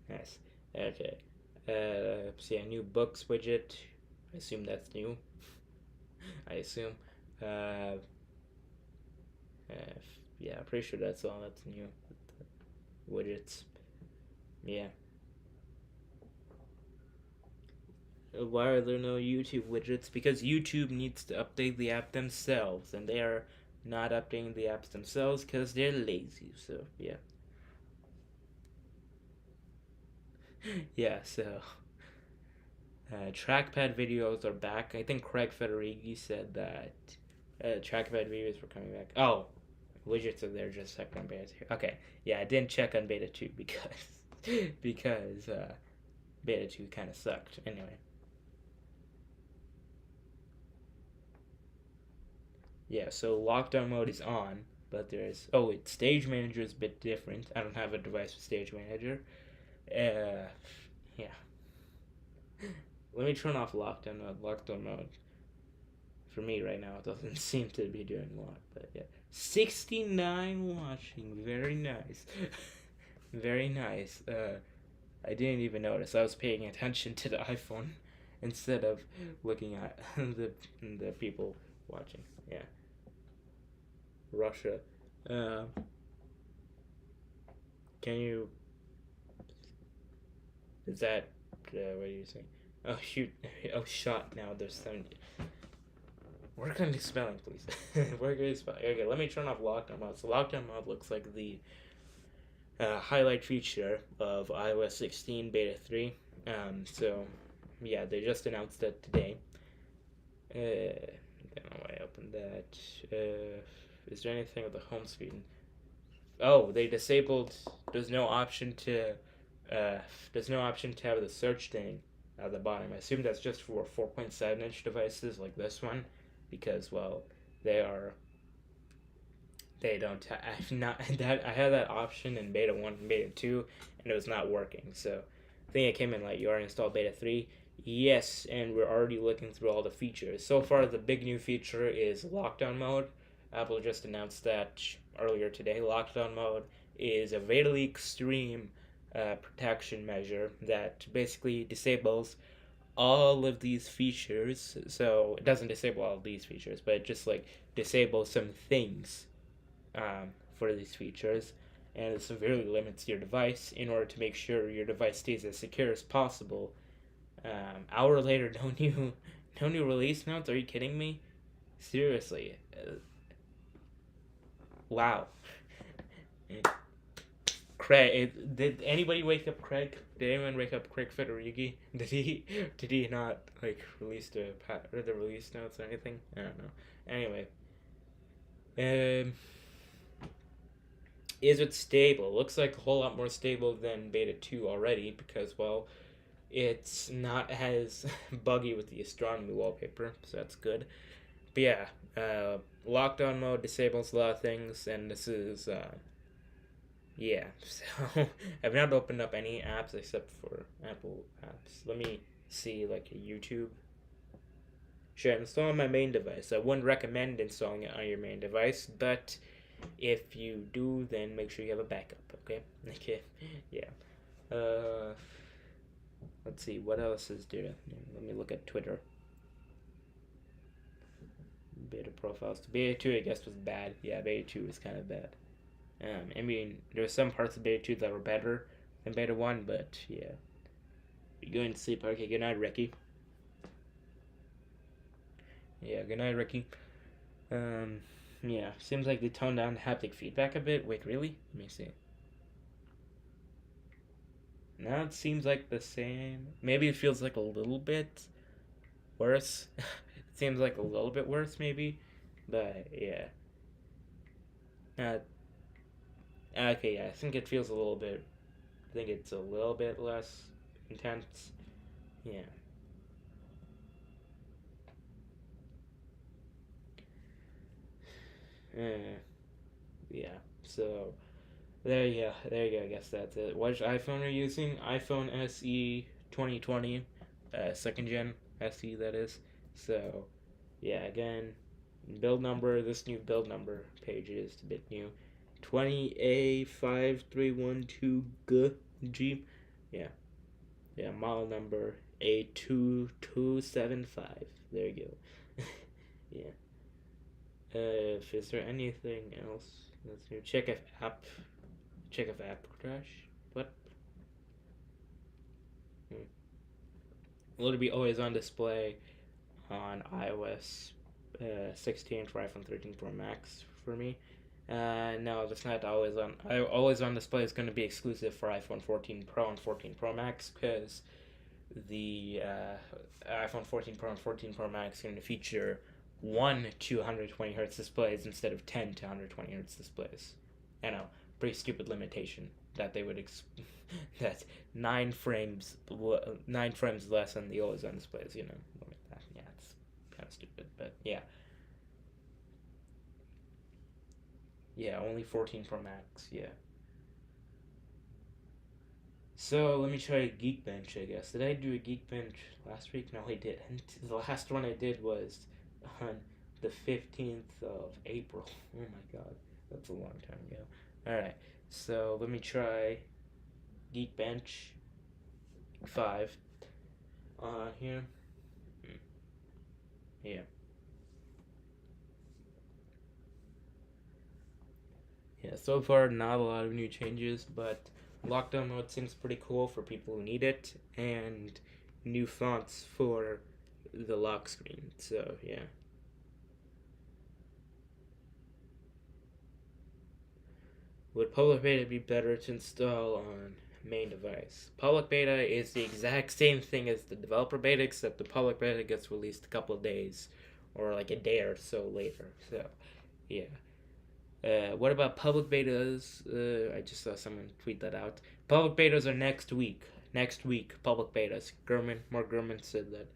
Yes. Okay. So yeah, new books widget. I assume that's new. I assume. Uh, uh, yeah, I'm pretty sure that's all that's new. Widgets. Yeah. Why are there no YouTube widgets? Because YouTube needs to update the app themselves, and they are not updating the apps themselves because they're lazy. So yeah, yeah. So trackpad videos are back. I think Craig Federighi said that trackpad videos were coming back. Oh, widgets are there just second on beta 2. Okay, yeah, I didn't check on beta 2 because because beta 2 kind of sucked. Anyway, yeah. So lockdown mode is on, but there's stage manager is a bit different. I don't have a device with stage manager. Yeah. Let me turn off lockdown mode. Lockdown mode for me right now it doesn't seem to be doing a lot, but yeah. 69 watching, very nice. Very nice. I didn't even notice. I was paying attention to the iPhone instead of looking at the people watching. Yeah, Russia. Uh, can you? Is that? What are you saying? Oh shoot! Oh shot! Now there's 70. Work on the spelling, please. Work on the spelling. Okay, let me turn off lockdown mode. So lockdown mode looks like the highlight feature of iOS 16 beta 3. So yeah, they just announced that today. I don't know why I opened that. Is there anything with the home screen? Oh, they disabled. There's no option to. There's no option to have the search thing at the bottom. I assume that's just for 4.7-inch devices like this one, because well, they are. They don't. I've not that. I had that option in beta 1 and beta 2, and it was not working. So, I think it came in like you already installed beta 3. Yes, and we're already looking through all the features. So far, the big new feature is lockdown mode. Apple just announced that earlier today. Lockdown mode is a very extreme protection measure that basically disables all of these features. So it doesn't disable all of these features, but it just like disables some things for these features, and it severely limits your device in order to make sure your device stays as secure as possible. Hour later, no new release notes. Are you kidding me? Seriously, wow. Craig, did anybody wake up Craig? Did anyone wake up Craig Federighi? Did he not like release the release notes or anything? I don't know. Anyway, um, is it stable? Looks like a whole lot more stable than beta 2 already because well, it's not as buggy with the astronomy wallpaper, so that's good. But yeah, lockdown mode disables a lot of things, and this is yeah. So I've not opened up any apps except for Apple apps. Let me see, like YouTube. Should I install on my main device? I wouldn't recommend installing it on your main device, but if you do, then make sure you have a backup. Okay. Okay. Yeah. Let's see what else is there. Let me look at Twitter. Beta profiles. Beta 2, I guess, was bad. Yeah, beta 2 was kind of bad. I mean, there were some parts of beta 2 that were better than beta 1, but yeah. You're going to sleep. Okay, good night, Ricky. Yeah, good night, Ricky. Yeah, seems like they toned down haptic feedback a bit. Wait, really? Let me see. Now it seems like the same. Maybe it feels like a little bit worse. It seems like a little bit worse, maybe. But yeah. Uh, okay, yeah, I think it feels a little bit. I think it's a little bit less intense. Yeah. Uh, yeah. So there you go. There you go. I guess that's it. Which iPhone are you using? iPhone SE 2020 second gen SE, that is. So, yeah, again, build number, this new build number page is a bit new. 20A5312G. Yeah, yeah, model number A2275. There you go. Yeah. If is there anything else that's new? Check if app crash. What? Will it be always on display on iOS 16 for iPhone 13 Pro Max for me? No, that's not always on. Always on display is going to be exclusive for iPhone 14 Pro and 14 Pro Max because the iPhone 14 Pro and 14 Pro Max are going to feature one 220 hertz displays instead of 10 220 hertz displays. I know, pretty stupid limitation that they would that 9 frames less than the always on displays. Like that. Yeah, it's kind of stupid, but yeah. Yeah, only 14 Pro Max. Yeah. So let me try Geekbench, I guess. Did I do a Geekbench last week? No, I didn't. The last one I did was on the 15th of April. Oh my god, that's a long time ago. Alright, so let me try Geekbench 5 here. Yeah. Yeah, so far not a lot of new changes, but lockdown mode seems pretty cool for people who need it, and new fonts for the lock screen. So yeah. Would public beta be better to install on main device? Public beta is the exact same thing as the developer beta, except the public beta gets released a couple of days, or like a day or so later. So yeah. What about public betas? I just saw someone tweet that out. Public betas are next week. Next week, public betas. Mark Gurman said that.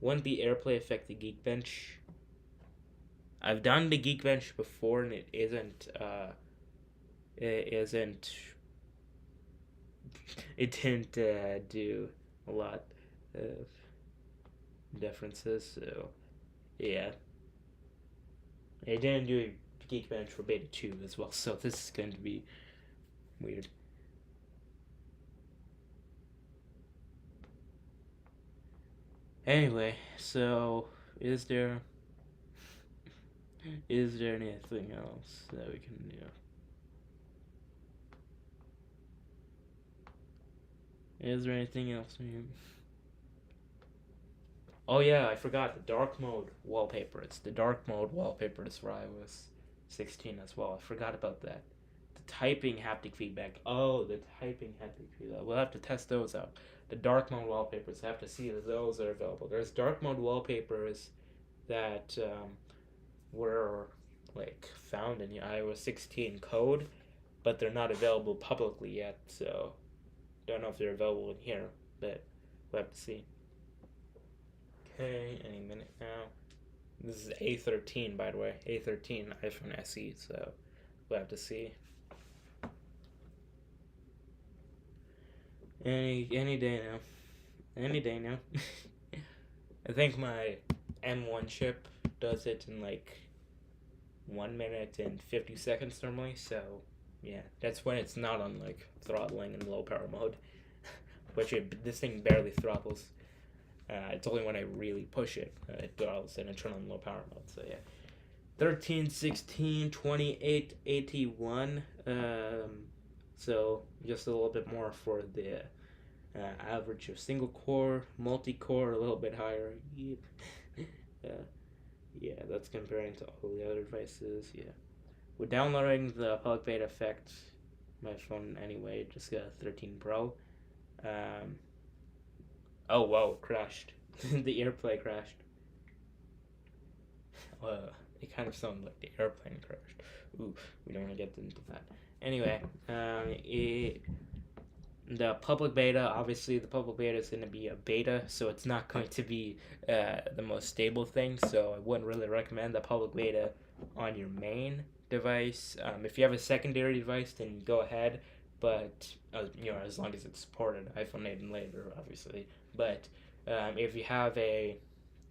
Wouldn't the AirPlay affect the Geekbench? I've done the Geekbench before, and it isn't. It isn't. It didn't do a lot of differences. So yeah, it didn't do Geekbench for beta 2 as well. So this is going to be weird. Anyway, so is there anything else that we can do? Is there anything else? Oh yeah, I forgot the dark mode wallpaper. It's the dark mode wallpaper is for iOS 16 as well. I forgot about that. The typing haptic feedback. Oh, the typing haptic feedback. We'll have to test those out. The dark mode wallpapers. I have to see if those are available. There's dark mode wallpapers that were like found in the iOS 16 code, but they're not available publicly yet. So don't know if they're available in here, but we'll have to see. Okay, any minute now. This is A13, by the way. A13 iPhone SE, so we'll have to see. Any day now. Any day now. I think my M1 chip does it in like 1 minute and 50 seconds normally, so yeah, that's when it's not on like throttling in low power mode, which this thing barely throttles. It's only when I really push it, it throttles and I turn on low power mode. So yeah, 13, 16, 28, 81. So just a little bit more for the average of single core, multi-core, a little bit higher. Yeah, that's comparing to all the other devices. Yeah, with downloading the public beta affect my phone anyway. Just got a 13 Pro. Oh wow, crashed. The AirPlay crashed. It kind of sounded like the airplane crashed. Ooh, we don't want to get into that. Anyway, the public beta, obviously the public beta is going to be a beta, so it's not going to be the most stable thing, so I wouldn't really recommend the public beta on your main device. If you have a secondary device, then go ahead, but as long as it's supported, iPhone 8 and later, obviously. But If you have a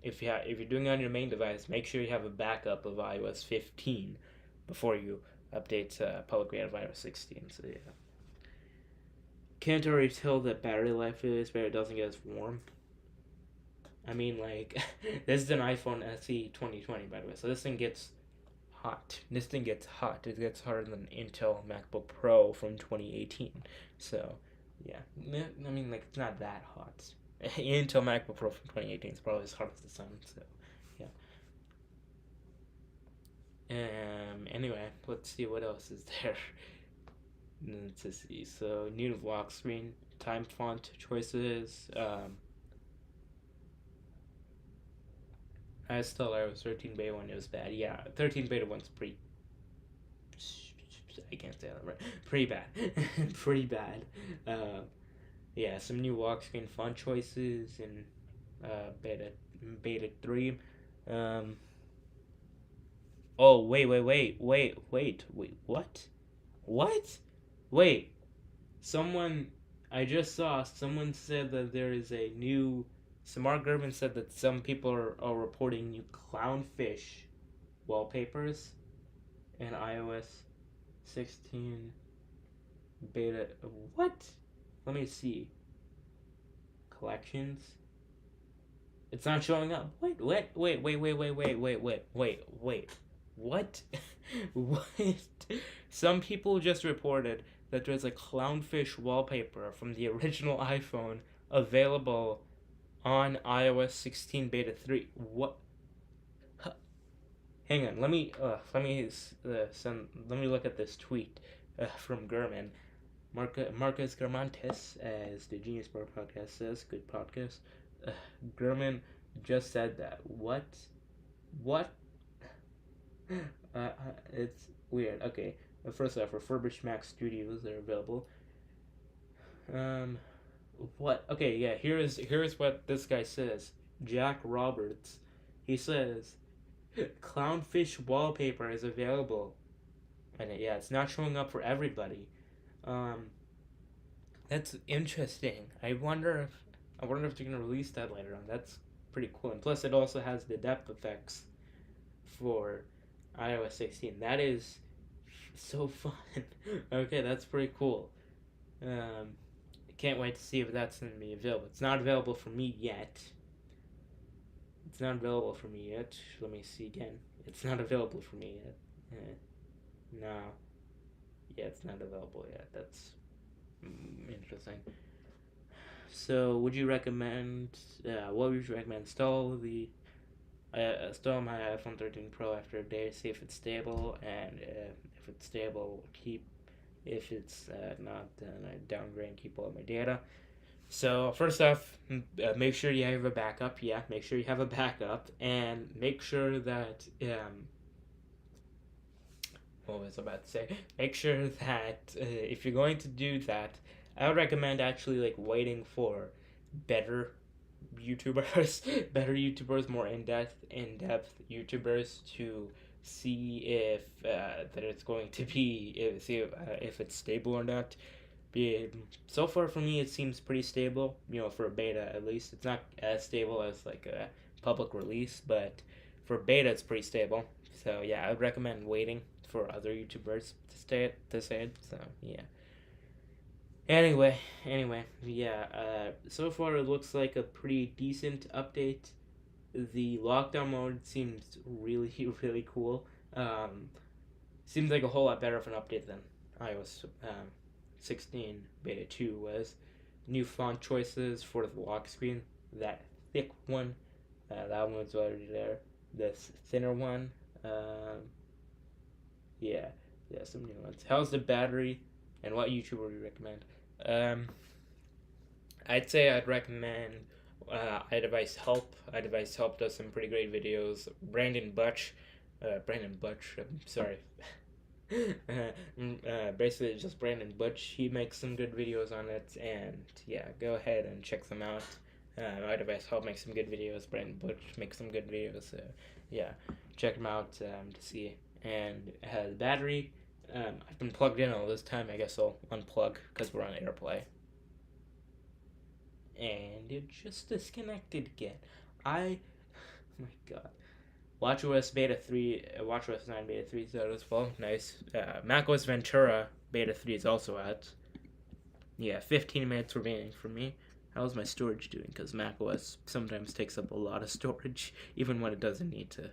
if you're doing it on your main device, make sure you have a backup of iOS 15 before you update public beta of iOS 16. So yeah, can't already tell that battery life is better. It doesn't get as warm. I mean, like, this is an iPhone SE 2020, by the way. So this thing gets hot. This thing gets hot. It gets hotter than Intel MacBook Pro from 2018. So, yeah. I mean, like, it's not that hot. Intel MacBook Pro from 2018 is probably as hot as the sun. So, yeah. Anyway, let's see what else is there. Let's see. So, new lock screen, time font choices. I was 13 beta 1. It was bad. Yeah, 13 beta 1's pretty. I can't say that right. Pretty bad. Pretty bad. Yeah, some new lock screen font choices in beta 3. Oh, wait. What? What? Wait. Someone. I just saw someone said that there is a new. Mark Gurman said that some people are reporting new clownfish wallpapers in iOS 16 beta. What? Let me see. Collections. It's not showing up. Wait. What? What? Some people just reported that there's a clownfish wallpaper from the original iPhone available on iOS 16 beta 3. What? Hang on. Let me look at this tweet from Gurman. Marcus Germantes, as the Genius Bar podcast says, good podcast. Gurman just said that. What? It's weird. Okay. First off, refurbished Mac Studios are available. What? Okay, yeah. Here's what this guy says. Jack Roberts. He says, "Clownfish wallpaper is available," and yeah, it's not showing up for everybody. That's interesting. I wonder if they're gonna release that later on. That's pretty cool. And plus, it also has the depth effects for iOS 16. That is so fun. Okay, that's pretty cool. Can't wait to see if that's going to be available. It's not available for me yet. Let me see again. It's not available for me yet. No. Yeah, it's not available yet. That's interesting. So, would you recommend? What would you recommend? Install my iPhone 13 Pro after a day. See if it's stable, and if it's stable, keep. If it's not, then I downgrade and keep all of my data. So first off, make sure you have a backup. Yeah, make sure you have a backup, and make sure that what was I about to say? Make sure that if you're going to do that, I would recommend actually like waiting for better YouTubers, more in-depth YouTubers to see if that it's going to be if it's stable or not. So far for me, it seems pretty stable. For a beta at least, it's not as stable as like a public release, but for beta, it's pretty stable. So yeah, I would recommend waiting for other YouTubers to say it. So yeah. Anyway, yeah. So far, it looks like a pretty decent update. The lockdown mode seems really, really cool. Seems like a whole lot better of an update than iOS 16 beta 2 was. New font choices for the lock screen. That thick one, that one was already there. This thinner one, yeah, some new ones. How's the battery, and what YouTuber would you recommend? I'd say I'd recommend iDevice Help. iDevice Help does some pretty great videos. Brandon Butch, I'm sorry. Basically just Brandon Butch. He makes some good videos on it, and yeah, go ahead and check them out. iDevice Help makes some good videos. Brandon Butch makes some good videos. So yeah, check them out to see. And it has battery. I've been plugged in all this time. I guess I'll unplug because we're on AirPlay. and it just disconnected again. Oh my god. WatchOS Beta 3, WatchOS 9 Beta 3 is out as well. Nice. macOS Ventura Beta 3 is also out. Yeah, 15 minutes remaining for me. How's my storage doing? Because macOS sometimes takes up a lot of storage, even when it doesn't need to.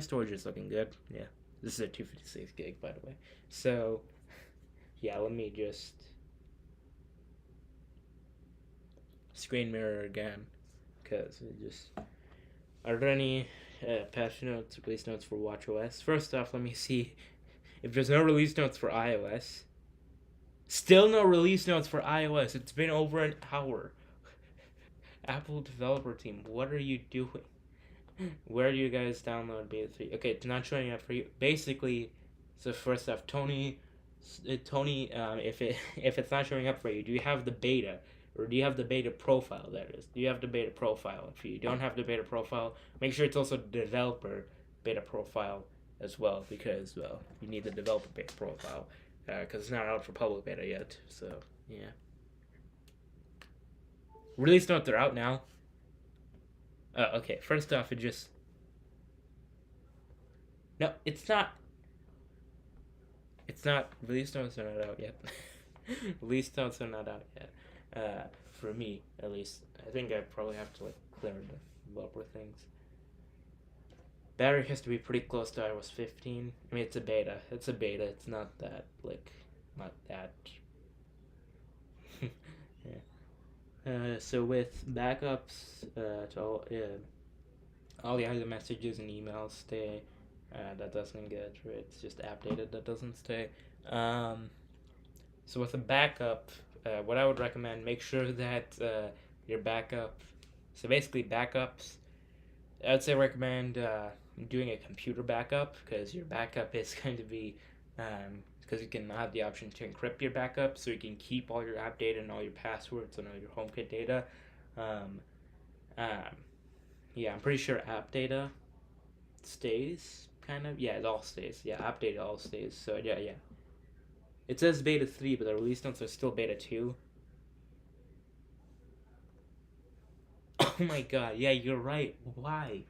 Storage is looking good. Yeah, this is a 256 gig, by the way. So, yeah, let me just screen mirror again, because it just. Are there any patch notes, release notes for WatchOS? First off, let me see if there's no release notes for iOS. Still no release notes for iOS. It's been over an hour. Apple developer team, what are you doing? Where do you guys download beta 3? Okay, it's not showing up for you. Basically, so first off, Tony, if it's not showing up for you, do you have the beta? Or do you have the beta profile, that is? Do you have the beta profile? If you don't have the beta profile, make sure it's also the developer beta profile as well, because, well, you need the developer beta profile, because it's not out for public beta yet, so, yeah. Release notes are out now. Okay, first off, it just... No, it's not. It's not. Release notes are not out yet. Release notes are not out yet. For me, at least. I think I probably have to, like, clear the developer things. Battery has to be pretty close to iOS 15. I mean, it's a beta. It's a beta. It's not that, like, not that. Yeah. So with backups to all the other messages and emails stay. That doesn't get rid. It's just app data that doesn't stay. So with a backup, what I would recommend, make sure that your backup. So basically, backups. I'd say recommend doing a computer backup, because your backup is going to be because you can have the option to encrypt your backup, so you can keep all your app data and all your passwords and all your HomeKit data. Um, yeah, I'm pretty sure app data stays, kind of. Yeah, it all stays. Yeah, app data all stays. So yeah. It says beta 3, but the release notes are still beta 2. Oh my god, yeah, you're right. Why?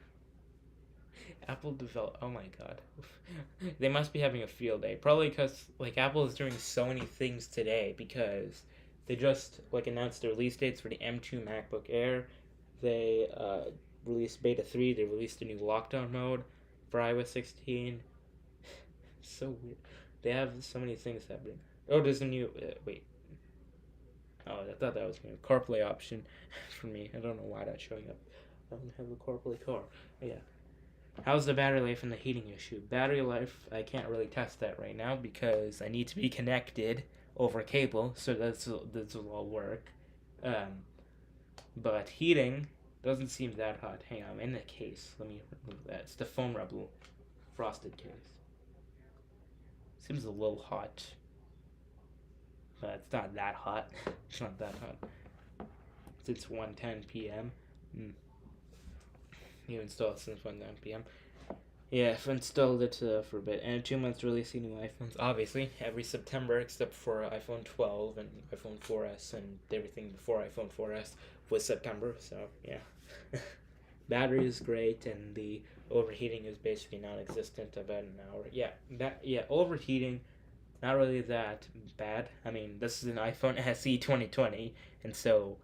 Apple develop. Oh my god, they must be having a field day. Probably because like Apple is doing so many things today, because they just like announced the release dates for the M2 MacBook Air. They released beta 3. They released a new lockdown mode for iOS 16. So weird. They have so many things happening. Oh, there's a new wait. Oh, I thought that was a CarPlay option for me. I don't know why that's showing up. I don't have a CarPlay car. But yeah. How's the battery life and the heating issue? Battery life, I can't really test that right now because I need to be connected over cable, so this will all work. But heating doesn't seem that hot. Hang on, I'm in the case. Let me remove that. It's the Foam Rebel frosted case. Seems a little hot. But it's not that hot. It's not that hot. It's 1:10 p.m. You installed it since 1:10 p.m. Yeah, I've installed it for a bit. And in 2 months, releasing new iPhones. Obviously, every September, except for iPhone 12 and iPhone 4S and everything before iPhone 4S was September. So, yeah. Battery is great, and the overheating is basically non-existent. About an hour. Yeah, overheating, not really that bad. I mean, this is an iPhone SE 2020, and so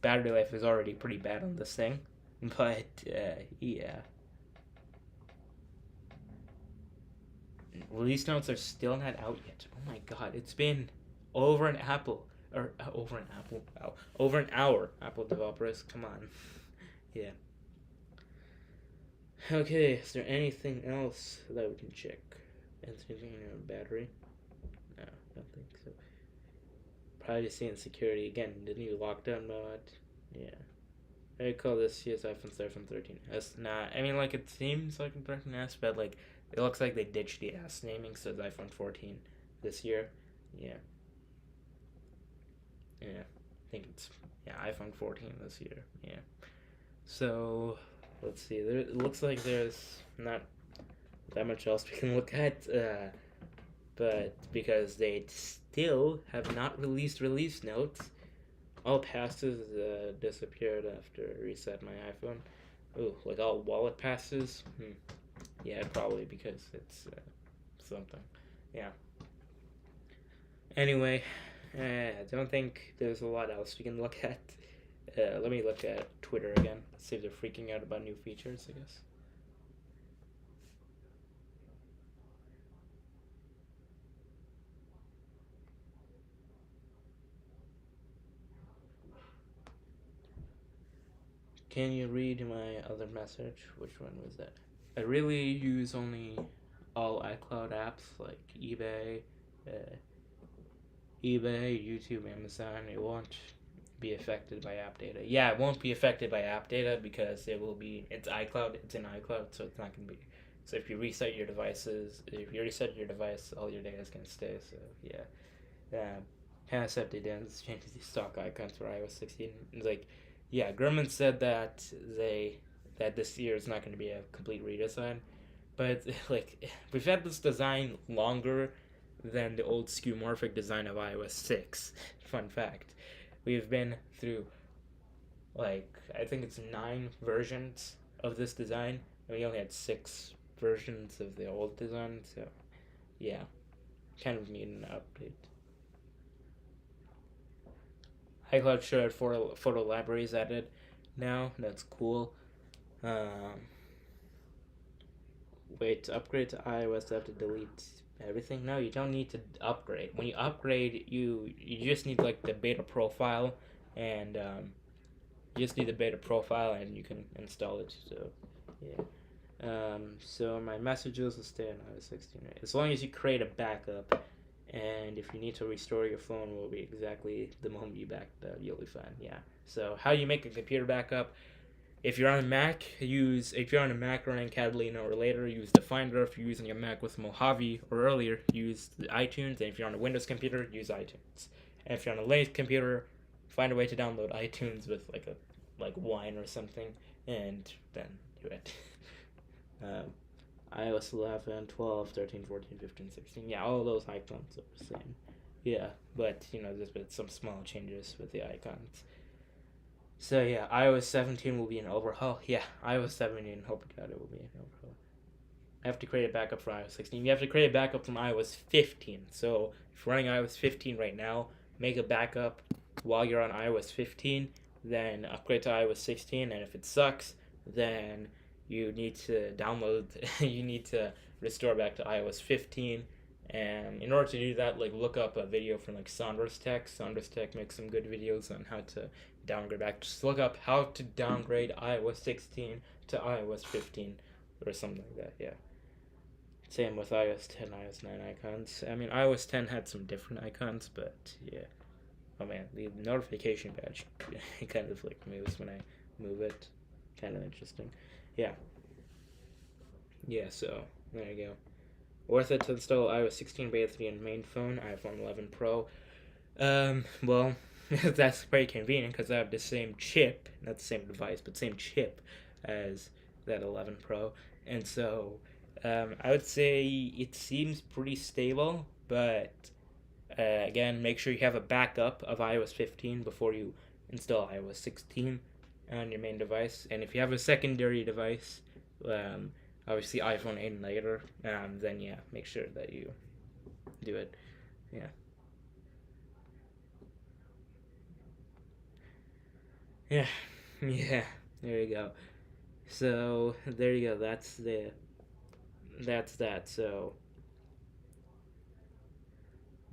battery life is already pretty bad on this thing. But, yeah. Release notes are still not out yet. Oh my god, it's been over an over an hour, Apple developers. Come on. Yeah. Okay, is there anything else that we can check? Anything on battery? No, I don't think so. Privacy and security. Again, the new lockdown mode. Yeah. I call this year's iPhone 13S. Nah, I mean, like, it seems like a 13S, but, like, it looks like they ditched the S naming, so it's iPhone 14 this year. Yeah. Yeah. I think it's, iPhone 14 this year. Yeah. So, let's see. It looks like there's not that much else we can look at, but because they still have not released release notes, All passes disappeared after I reset my iPhone. Ooh, like all wallet passes? Yeah, probably because it's something. Yeah. Anyway, I don't think there's a lot else we can look at. Let me look at Twitter again. See if they're freaking out about new features, I guess. Can you read my other message? Which one was that? I really use only all iCloud apps like uh, YouTube, Amazon. It won't be affected by app data. Yeah, it won't be affected by app data because it's iCloud, it's in iCloud, so it's not gonna be. So if you reset your devices, if you reset your device, all your data is gonna stay. So yeah, Concept they did change the stock icons for iOS 16. It's like, yeah, Gurman said that this year is not going to be a complete redesign, but like we've had this design longer than the old skeuomorphic design of iOS 6. Fun fact, we've been through like I think it's 9 versions of this design, and we only had 6 versions of the old design. So yeah, kind of need an update. iCloud shared photo libraries added now. That's cool. Um, Wait, to upgrade to iOS, I have to delete everything. No, you don't need to upgrade. When you upgrade, you just need like the beta profile, and you just need the beta profile, and you can install it. So yeah. So my messages will stay on iOS 16, right? As long as you create a backup, and if you need to restore your phone, will be exactly the moment you backed up. You'll be fine. Yeah. So how you make a computer backup? If you're on a Mac, if you're on a Mac running Catalina or later, use the Finder. If you're using a Mac with Mojave or earlier, use the iTunes. And if you're on a Windows computer, use iTunes. And if you're on a Linux computer, find a way to download iTunes with like Wine or something, and then do it. um, iOS 11, 12, 13, 14, 15, 16. Yeah, all of those icons are the same. Yeah, but there's been some small changes with the icons. So yeah, iOS 17 will be an overhaul. Yeah, iOS 17, hope to God it will be an overhaul. I have to create a backup for iOS 16. You have to create a backup from iOS 15. So if you're running iOS 15 right now, make a backup while you're on iOS 15, then upgrade to iOS 16. And if it sucks, then you need to download, you need to restore back to iOS 15. And in order to do that, like look up a video from like Saunders Tech. Saunders Tech makes some good videos on how to downgrade back. Just look up how to downgrade iOS 16 to iOS 15 or something like that. Yeah. Same with iOS 10, iOS 9 icons. I mean, iOS 10 had some different icons, but yeah. Oh man, the notification badge kind of like moves when I move it. Kind of interesting. Yeah. Yeah, so there you go. Worth it to install iOS 16 beta 3 on main phone, iPhone 11 Pro. Well, that's very convenient because I have the same chip, not the same device, but same chip as that 11 Pro. And so I would say it seems pretty stable, but again, make sure you have a backup of iOS 15 before you install iOS 16 on your main device. And if you have a secondary device, obviously iPhone 8 and later, then yeah, make sure that you do it. Yeah. Yeah. Yeah. There you go. So there you go. That's that. So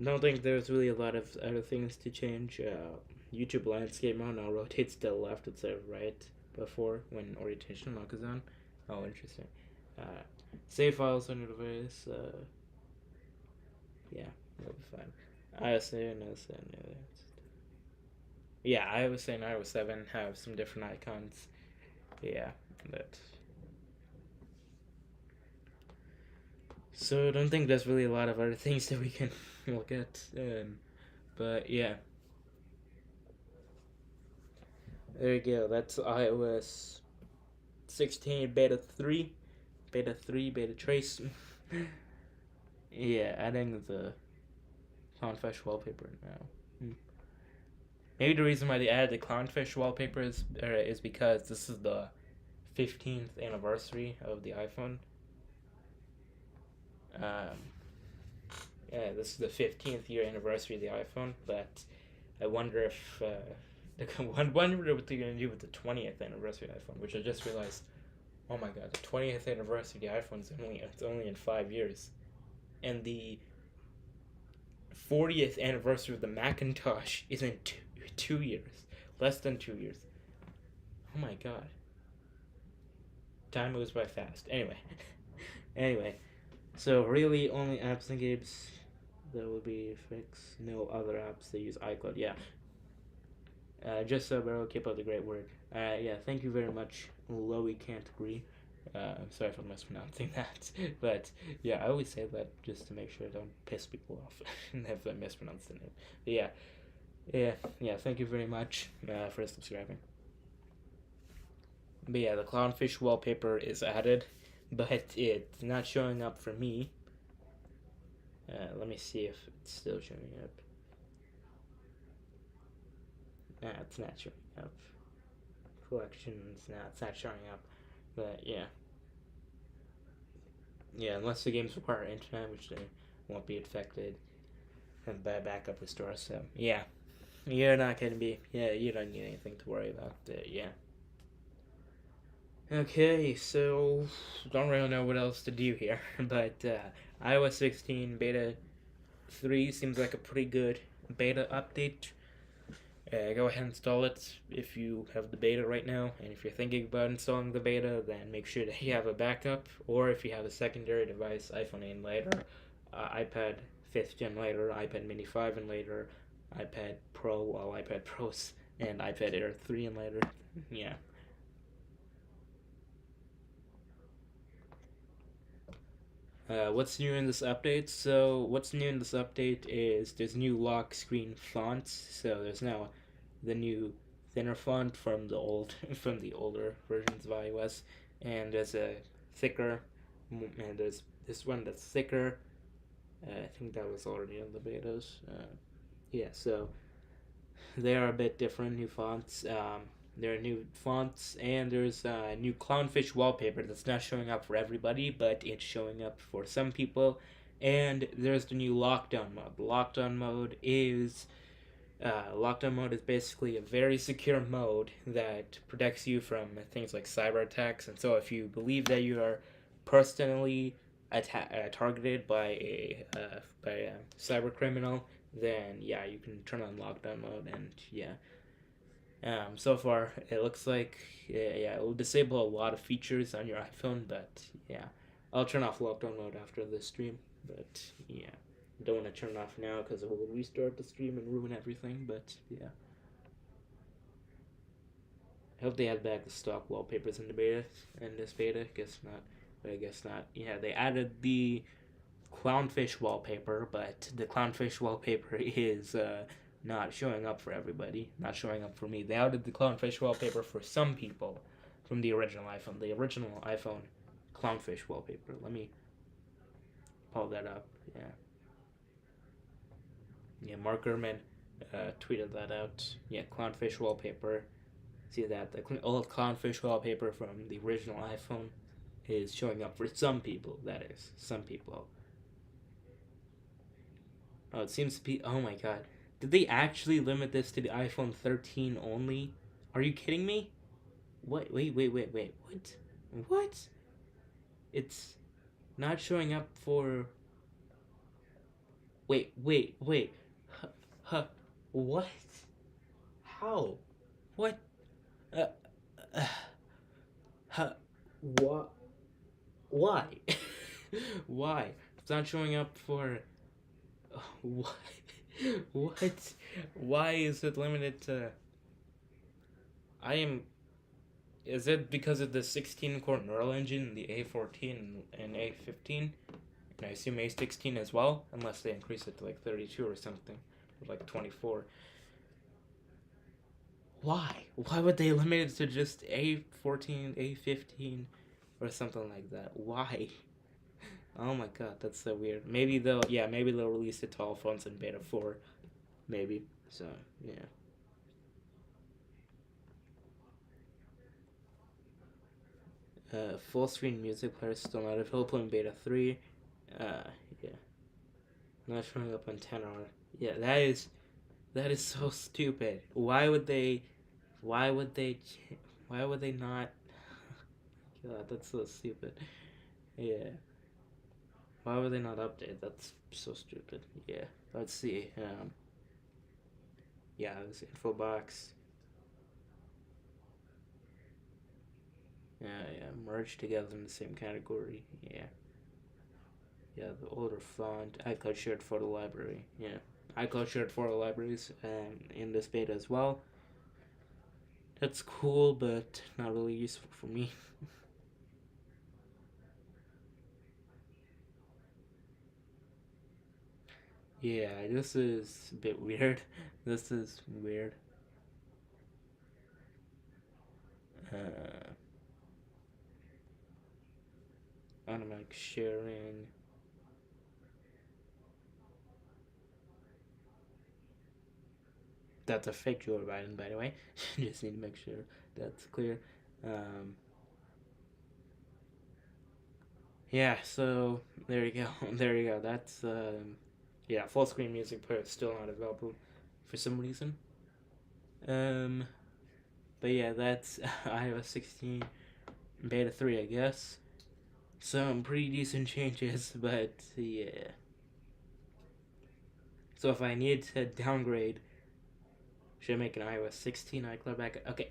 don't think there's really a lot of other things to change. YouTube landscape mode now rotates to the left instead of right before when orientation lock is on. Oh, interesting. Uh, Save files on your device. Yeah, that'll be fine. iOS 7, iOS 7, yeah, I was saying iOS 7 have some different icons. Yeah, but so I don't think there's really a lot of other things that we can look at. But yeah, there you go. That's iOS 16 beta 3, beta trace. Yeah, adding the Clownfish wallpaper now. Maybe the reason why they added the clownfish wallpaper is because this is the 15th anniversary of the iPhone. Um, yeah, this is the 15th year anniversary of the iPhone, but I wonder if I wonder what they're gonna do with the 20th anniversary iPhone, which I just realized. Oh my God, the 20th anniversary of the iPhone is only in 5 years, and the 40th anniversary of the Macintosh is in 2 years, less than 2 years. Oh my God, time moves by fast. Anyway, so really only apps and games that will be fixed. No other apps that use iCloud. Yeah. Just so Barrow, keep up the great work. Yeah, thank you very much. Although we can't agree. I'm sorry if I'm mispronouncing that. But yeah, I always say that just to make sure I don't piss people off if I mispronounce the name. But yeah, thank you very much for subscribing. But yeah, the clownfish wallpaper is added, but it's not showing up for me. Let me see if it's still showing up. Nah, it's not showing up. Collections, nah, it's not showing up. But yeah. Yeah, unless the games require internet, which they won't be affected and by backup restore. So yeah, you're not gonna be. Yeah, you don't need anything to worry about. Yeah. Okay, so don't really know what else to do here, but iOS 16 beta 3 seems like a pretty good beta update. Go ahead and install it if you have the beta right now, and if you're thinking about installing the beta, then make sure that you have a backup, or if you have a secondary device, iPhone 8 and later, iPad 5th gen later, iPad mini 5 and later, iPad Pro, all iPad Pros, and iPad Air 3 and later. Yeah. What's new in this update? So what's new in this update is there's new lock screen fonts. So there's now the new thinner font from the older versions of iOS, and there's a thicker, and there's this one that's thicker. I think that was already in the betas. Yeah, so they are a bit different, new fonts. There are new fonts, and there's a new clownfish wallpaper that's not showing up for everybody, but it's showing up for some people. And there's the new lockdown mode. Lockdown mode is basically a very secure mode that protects you from things like cyber attacks. And so, if you believe that you are personally targeted by a cyber criminal, then yeah, you can turn on lockdown mode, and yeah. So far, it looks like yeah, it will disable a lot of features on your iPhone, but yeah, I'll turn off lockdown mode after this stream. But yeah, don't want to turn it off now because it will restart the stream and ruin everything. But yeah, I hope they add back the stock wallpapers in the beta. In this beta, guess not. But I guess not. Yeah, they added the clownfish wallpaper, but the clownfish wallpaper is not showing up for everybody, not showing up for me. They added the clownfish wallpaper for some people from the original iPhone. The original iPhone clownfish wallpaper. Let me pull that up. Yeah. Yeah, Mark Gurman tweeted that out. Yeah, clownfish wallpaper. See that? The old clownfish wallpaper from the original iPhone is showing up for some people, that is. Some people. Oh, it seems to be. Oh my god. Did they actually limit this to the iPhone 13 only? Are you kidding me? What? Wait. What? What? It's not showing up for. Wait. Huh. What? How? What? Uh. uh huh. What? Why? Why? It's not showing up for. What? What? Why is it limited to? I am. Is it because of the 16-core neural engine, the A14 and A15? And I assume A16 as well, unless they increase it to like 32 or something, or like 24. Why? Why would they limit it to just A14, A15, or something like that? Why? Oh my god, that's so weird. Maybe they'll release it to all phones in beta 4. Maybe. So, yeah. Full screen music player still not available in beta 3. Yeah, not showing up on 10R. Yeah, that is so stupid. Why would they? Why would they? Why would they not? God, that's so stupid. Yeah. Why would they not update? That's so stupid. Yeah. Let's see. Yeah, this info box. Yeah, merged together in the same category. Yeah. Yeah, the older font. iCloud shared photo library. Yeah. iCloud shared photo libraries in this beta as well. That's cool, but not really useful for me. Yeah, this is a bit weird. This is weird. Uh, automatic sharing. That's a fake Joe Biden, by the way. Just need to make sure that's clear. Um, yeah, so there you go. There you go. That's yeah, full screen music player is still not available for some reason. Um, but yeah, that's iOS 16 beta 3, I guess. Some pretty decent changes, but yeah. So if I need to downgrade, should I make an iOS 16 iCloud backup? Okay.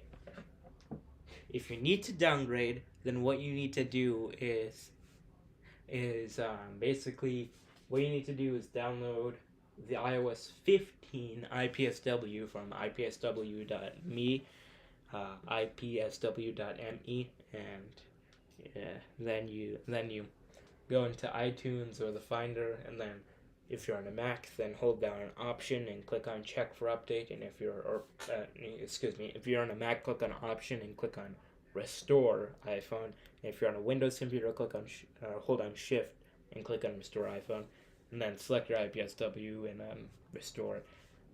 If you need to downgrade, then what you need to do is basically what you need to do is download the iOS 15 IPSW from ipsw.me, ipsw.me, and yeah, then you go into iTunes or the Finder, and then if you're on a Mac, then hold down an option and click on check for update. And if you're on a Mac, click on option and click on restore iPhone. And if you're on a Windows computer, click on hold on shift and click on restore iPhone, and then select your IPSW and restore,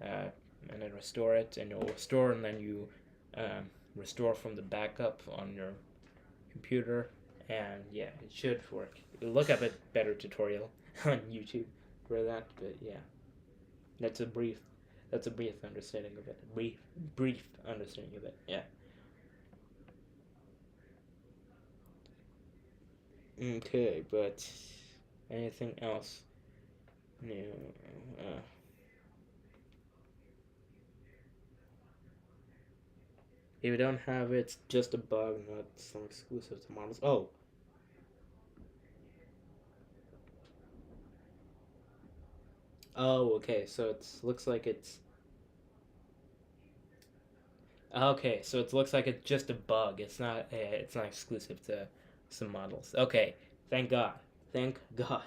uh, and then restore it, and it'll restore, and then you restore from the backup on your computer, and yeah, it should work. Look up a better tutorial on YouTube for that, but yeah, that's a brief understanding of it. Brief understanding of it. Yeah. Okay, but anything else new? Uh, if you don't have it, it's just a bug, not some exclusive to models. Oh, okay. So it looks like it's okay. So it looks like it's just a bug. It's not. It's not exclusive to some models. Okay. Thank God. Thank God.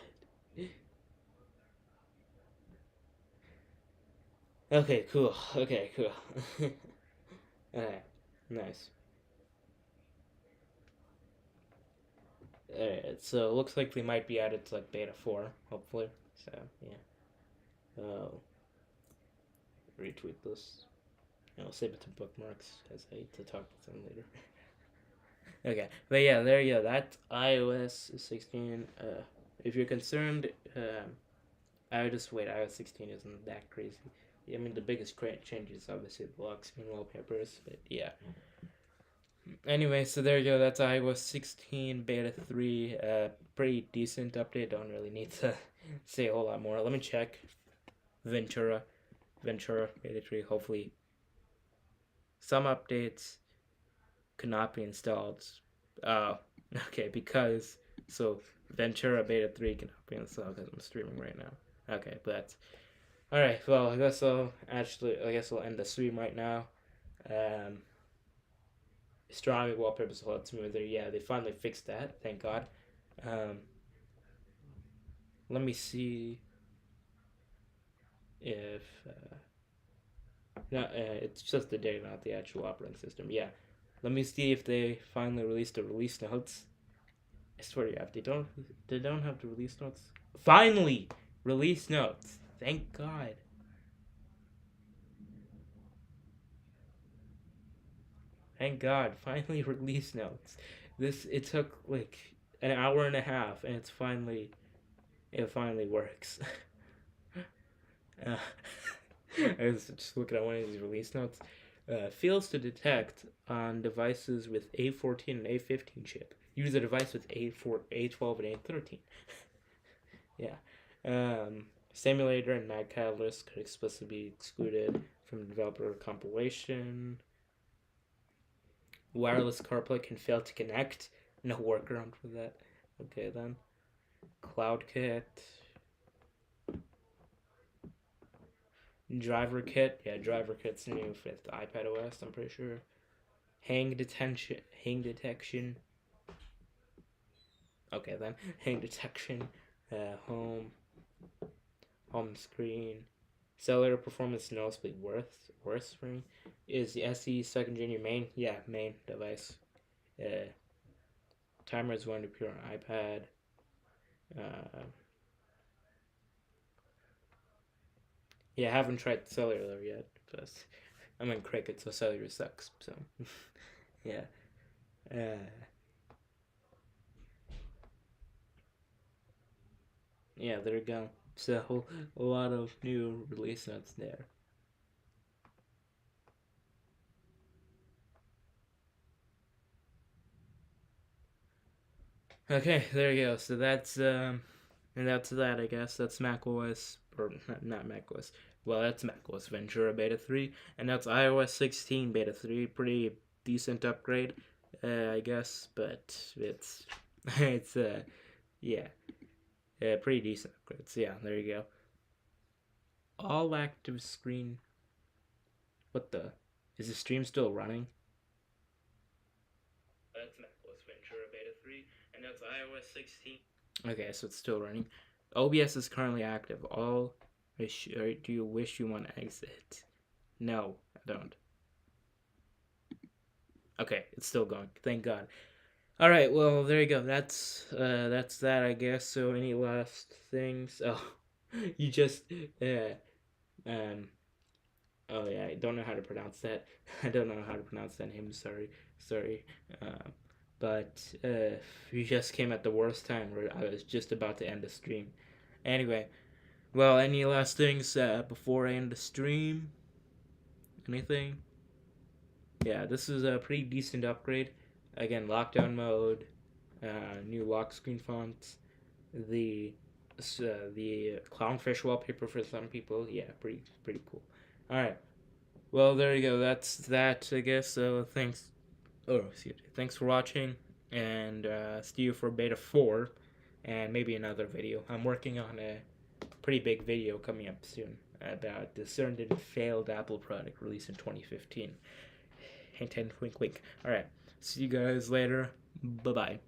Okay. Cool. Okay. Cool. Alright. Nice. Alright. So it looks like they might be added to like beta 4, hopefully. So yeah. Oh, retweet this. I'll save it to bookmarks as I need to talk with them later. Okay, but yeah, there you go. That's iOS 16. If you're concerned, I would just wait. iOS 16 isn't that crazy. I mean, the biggest change is obviously the lock screen wallpapers, but yeah. Anyway, so there you go. That's iOS 16 beta 3. Pretty decent update. Don't really need to say a whole lot more. Let me check. Ventura beta 3. Hopefully, some updates could not be installed. Oh, okay, because so Ventura beta 3 cannot be installed because I'm streaming right now. Okay, but all right. Well, I guess I'll end the stream right now. Um, Strong wallpapers a lot smoother. Yeah, they finally fixed that. Thank God. Um, let me see if no, it's just the data, not the actual operating system. Yeah, let me see if they finally released the release notes. I swear to God, they don't have the release notes. Finally, release notes. Thank God. Thank God. Finally, release notes. it took like an hour and a half, and it finally works. uh, I was just looking at one of these release notes. Fails to detect on devices with A14 and A15 chip. Use a device with A4, A12, and A13. Yeah. Simulator and Mag Catalyst could explicitly be excluded from the developer compilation. Wireless CarPlay can fail to connect. No workaround for that. Okay, then. CloudKit. Driver kit. Yeah, driver kit's new with iPad OS, I'm pretty sure. Hang detection. Okay, then. Hang detection. Home screen. Cellular performance noticeably worse for me. Is the SE second gen your main? Yeah, main device. Timer is going to appear on iPad. Uh, yeah, I haven't tried cellular yet, but I'm in Cricket, so cellular sucks. So, yeah. Uh, yeah, there we go. So, a lot of new release notes there. Okay, there you go. So and that's that. I guess that's macOS or not macOS. Well, that's macOS Ventura Beta 3, and that's iOS 16 Beta 3. Pretty decent upgrade, I guess, but it's yeah, pretty decent upgrades. Yeah, there you go. All active screen. What the? Is the stream still running? That's macOS Ventura Beta 3, and that's iOS 16. Okay, so it's still running. OBS is currently active. Or do you wish you want to exit? No, I don't. Okay, it's still going. Thank God. All right, well there you go. That's that, I guess. So any last things? Oh, you just um. Oh yeah, I don't know how to pronounce that. I don't know how to pronounce that name. Sorry. Uh, but you just came at the worst time where I was just about to end the stream. Anyway, well, any last things before I end the stream? Anything? Yeah, this is a pretty decent upgrade. Again, lockdown mode, new lock screen fonts, the the clownfish wallpaper for some people. Yeah, pretty cool. All right. Well, there you go. That's that, I guess. So thanks. Oh, excuse me. Thanks for watching, and see you for Beta 4, and maybe another video. I'm working on a pretty big video coming up soon about the certain failed Apple product released in 2015. Hint, hint, wink, wink. All right. See you guys later. Bye bye.